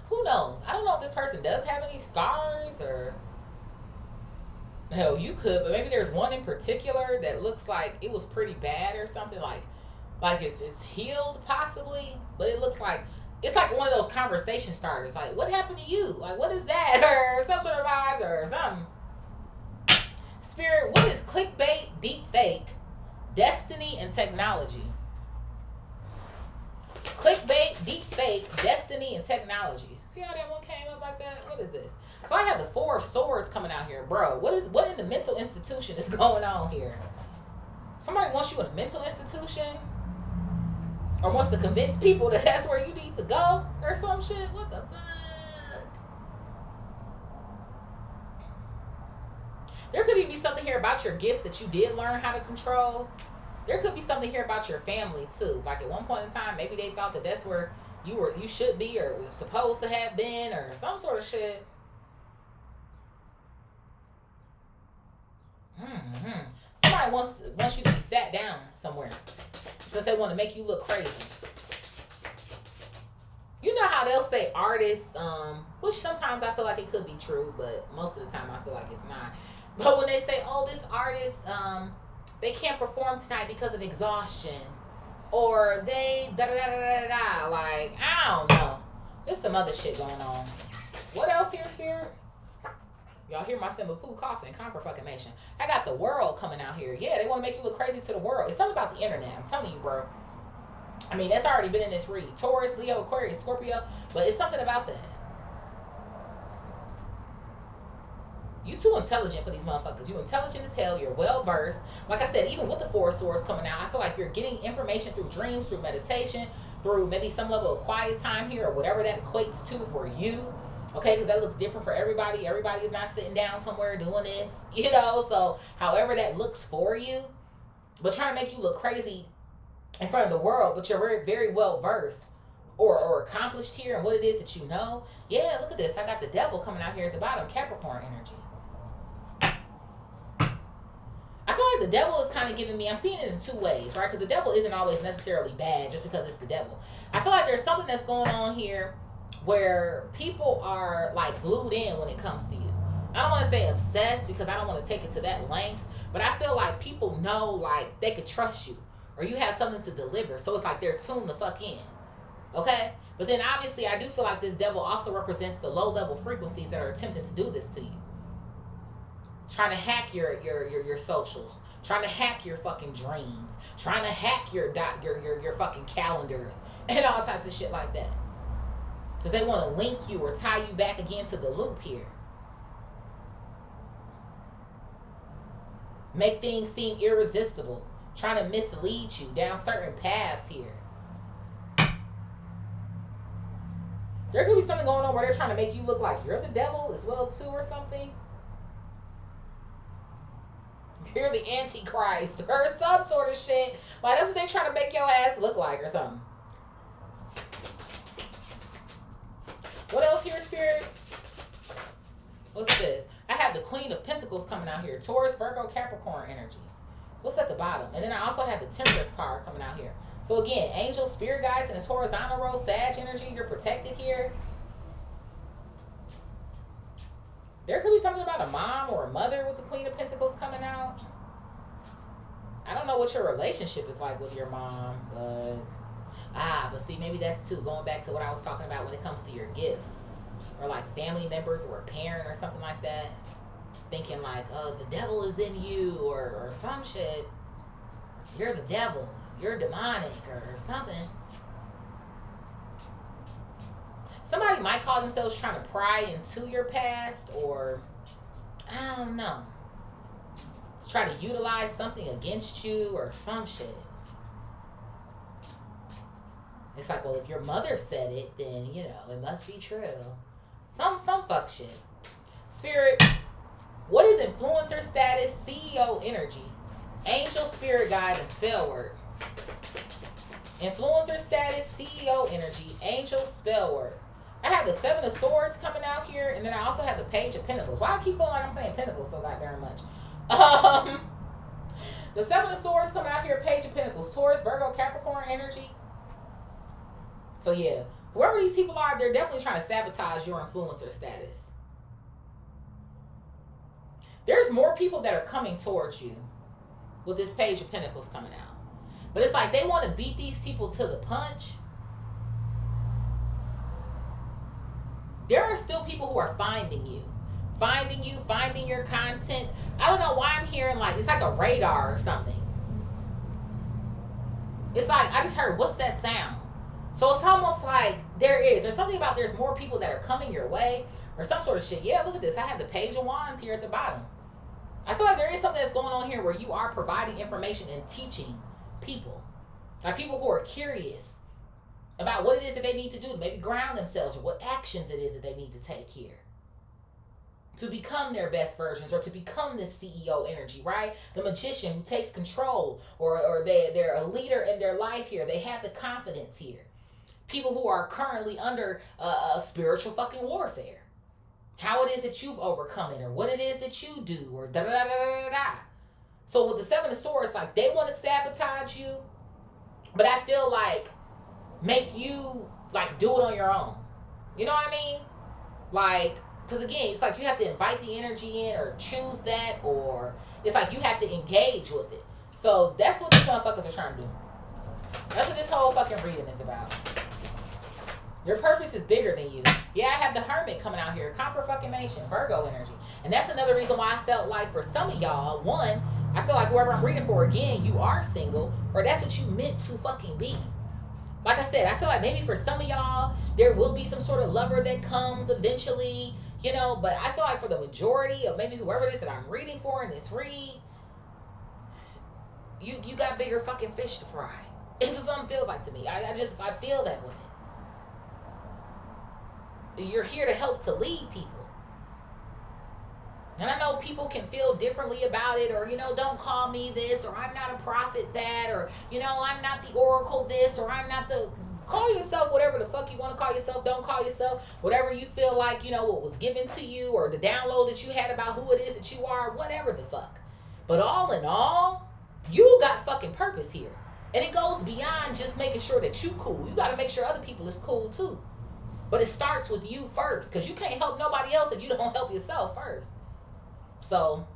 Who knows? I don't know if this person does have any scars or... Hell, you could, but maybe there's one in particular that looks like it was pretty bad or something. Like it's healed possibly, but it looks like it's like one of those conversation starters. Like, what happened to you? Like, what is that? Or some sort of vibes or something. Spirit, what is clickbait, deep fake, destiny, and technology? Clickbait, deep fake, destiny, and technology. See how that one came up like that? What is this? So I have the 4 of Swords coming out here. Bro, what in the mental institution is going on here? Somebody wants you in a mental institution? Or wants to convince people that that's where you need to go? Or some shit? What the fuck? There could even be something here about your gifts that you did learn how to control. There could be something here about your family too. Like at one point in time, maybe they thought that that's where you should be or was supposed to have been or some sort of shit. Somebody wants you to be sat down somewhere since they want to make you look crazy. You know how they'll say artists, which sometimes I feel like it could be true, but most of the time I feel like it's not. But when they say, oh, this artist, they can't perform tonight because of exhaustion, or they da-da-da-da-da-da, like, I don't know. There's some other shit going on. What else here, Spirit? Y'all hear my symbol poo coughing, confirmation. I got the world coming out here. Yeah, they want to make you look crazy to the world. It's something about the internet. I'm telling you, bro. I mean, that's already been in this read. Taurus, Leo, Aquarius, Scorpio. But it's something about that. You too intelligent for these motherfuckers. You intelligent as hell. You're well-versed. Like I said, even with the 4 of Swords coming out, I feel like you're getting information through dreams, through meditation, through maybe some level of quiet time here or whatever that equates to for you. Okay, because that looks different for everybody. Everybody is not sitting down somewhere doing this, you know. So however that looks for you, but trying to make you look crazy in front of the world, but you're very, very well versed or accomplished here and what it is that you know. Yeah, look at this. I got the devil coming out here at the bottom, Capricorn energy. I feel like the devil is kind of giving me, I'm seeing it in 2 ways, right? Because the devil isn't always necessarily bad just because it's the devil. I feel like there's something that's going on here where people are like glued in when it comes to you. I don't want to say obsessed because I don't want to take it to that length, but I feel like people know like they could trust you or you have something to deliver. So it's like they're tuned the fuck in. Okay? But then obviously I do feel like this devil also represents the low level frequencies that are attempting to do this to you. Trying to hack your socials, trying to hack your fucking dreams, trying to hack your fucking calendars and all types of shit like that. Because they want to link you or tie you back again to the loop here. Make things seem irresistible. Trying to mislead you down certain paths here. There could be something going on where they're trying to make you look like you're the devil as well too or something. You're the Antichrist or some sort of shit. Like that's what they're trying to make your ass look like or something. What else here, Spirit? What's this? I have the Queen of Pentacles coming out here. Taurus, Virgo, Capricorn energy. What's at the bottom? And then I also have the Temperance card coming out here. So again, angels, spirit guides, and this horizontal row, Sag energy. You're protected here. There could be something about a mom or a mother with the Queen of Pentacles coming out. I don't know what your relationship is like with your mom, but... but see, maybe that's too, going back to what I was talking about when it comes to your gifts. Or like family members or a parent or something like that. Thinking like, oh, the devil is in you or some shit. You're the devil. You're demonic or something. Somebody might call themselves trying to pry into your past, or I don't know, try to utilize something against you or some shit. It's like, well, if your mother said it, then, you know, it must be true. Some fuck shit. Spirit, what is influencer status, CEO energy, angel, spirit guide, and spell word? Influencer status, CEO energy, angel, spell word. I have the 7 of Swords coming out here, and then I also have the Page of Pentacles. Why I keep feeling like I'm saying Pentacles so goddamn much? The 7 of Swords coming out here, Page of Pentacles, Taurus, Virgo, Capricorn energy. So yeah, whoever these people are, they're definitely trying to sabotage your influencer status. There's more people that are coming towards you with this Page of Pentacles coming out. But it's like they want to beat these people to the punch. There are still people who are finding you, finding your content. I don't know why I'm hearing like, it's like a radar or something. It's like, I just heard, what's that sound? So it's almost like there's something about there's more people that are coming your way or some sort of shit. Yeah, look at this. I have the Page of Wands here at the bottom. I feel like there is something that's going on here where you are providing information and teaching people. Like people who are curious about what it is that they need to do to maybe ground themselves, or what actions it is that they need to take here to become their best versions, or to become this CEO energy, right? The magician who takes control, or they're a leader in their life here. They have the confidence here. People who are currently under a spiritual fucking warfare. How it is that you've overcome it, or what it is that you do, or da da da da da da. So with the 7 of Swords, like they want to sabotage you, but I feel like make you like do it on your own. You know what I mean? Like, because again, it's like you have to invite the energy in, or choose that, or it's like you have to engage with it. So that's what these motherfuckers are trying to do. That's what this whole fucking reading is about. Your purpose is bigger than you. Yeah, I have the Hermit coming out here. Confirmation, Virgo energy. And that's another reason why I felt like for some of y'all, one, I feel like whoever I'm reading for, again, you are single, or that's what you meant to fucking be. Like I said, I feel like maybe for some of y'all, there will be some sort of lover that comes eventually, you know, but I feel like for the majority of maybe whoever it is that I'm reading for in this read, you got bigger fucking fish to fry. It's just something feels like to me. I feel that way. You're here to help to lead people. And I know people can feel differently about it, or, you know, don't call me this, or I'm not a prophet that, or, you know, I'm not the oracle this, or I'm not the... Call yourself whatever the fuck you want to call yourself. Don't call yourself whatever you feel like, you know, what was given to you, or the download that you had about who it is that you are, whatever the fuck. But all in all, you got fucking purpose here. And it goes beyond just making sure that you cool. You got to make sure other people is cool too. But it starts with you first, because you can't help nobody else if you don't help yourself first. So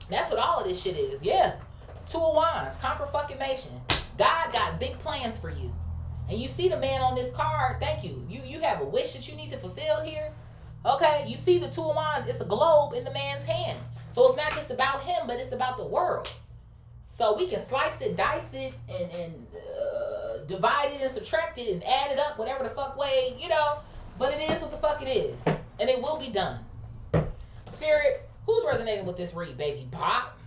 that's what all of this shit is. Yeah. 2 of Wands, confirmation. God got big plans for you. And you see the man on this card. Thank you. You have a wish that you need to fulfill here. Okay. You see the 2 of Wands. It's a globe in the man's hand. So it's not just about him, but it's about the world. So we can slice it, dice it, and divide it and subtract it and add it up, whatever the fuck way, you know. But it is what the fuck it is. And it will be done. Spirit, who's resonating with this read, baby pop?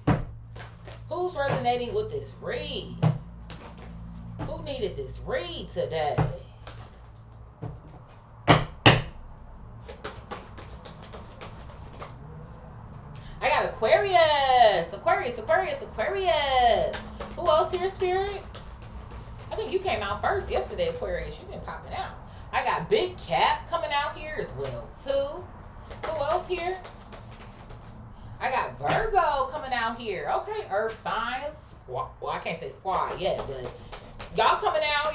Who's resonating with this read? Who needed this read today? I got Aquarius. Who else here, Spirit? I think you came out first yesterday, Aquarius. You've been popping out. I got Big Cap coming out here as well, too. Who else here? I got Virgo coming out here. Okay, Earth signs. Well, I can't say squad yet, but y'all coming out.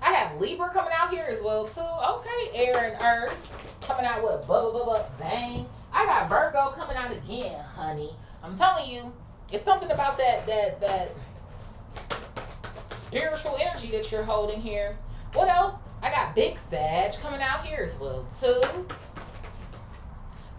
I have Libra coming out here as well, too. Okay, Air and Earth coming out with a bang. I got Virgo coming out again, honey. I'm telling you, it's something about that spiritual energy that you're holding here. What else? I got Big Sag coming out here as well, too.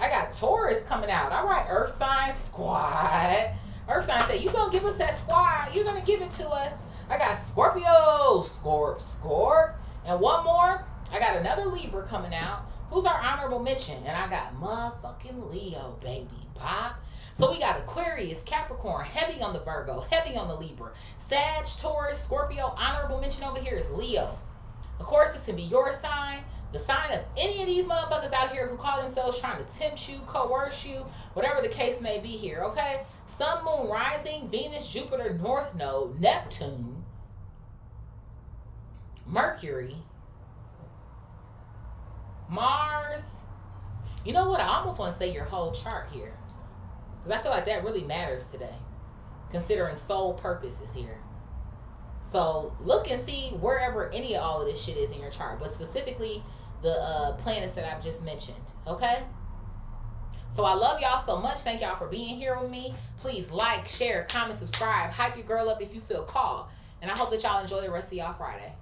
I got Taurus coming out. All right, Earth sign squad. Earth sign say, you gonna give us that squad. You're gonna give it to us. I got Scorpio. Scorp. And one more. I got another Libra coming out. Who's our honorable mention? And I got motherfucking Leo, baby. Pop. So we got Aquarius, Capricorn, heavy on the Virgo, heavy on the Libra. Sag, Taurus, Scorpio. Honorable mention over here is Leo. Of course, this can be your sign, the sign of any of these motherfuckers out here who call themselves trying to tempt you, coerce you, whatever the case may be here, okay? Sun, Moon, Rising, Venus, Jupiter, North Node, Neptune, Mercury, Mars. You know what? I almost want to say your whole chart here, because I feel like that really matters today, considering soul purpose is here. So look and see wherever any of all of this shit is in your chart, but specifically the planets that I've just mentioned, okay? So I love y'all so much. Thank y'all for being here with me. Please like, share, comment, subscribe. Hype your girl up if you feel called. And I hope that y'all enjoy the rest of y'all Friday.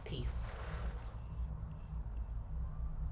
Peace.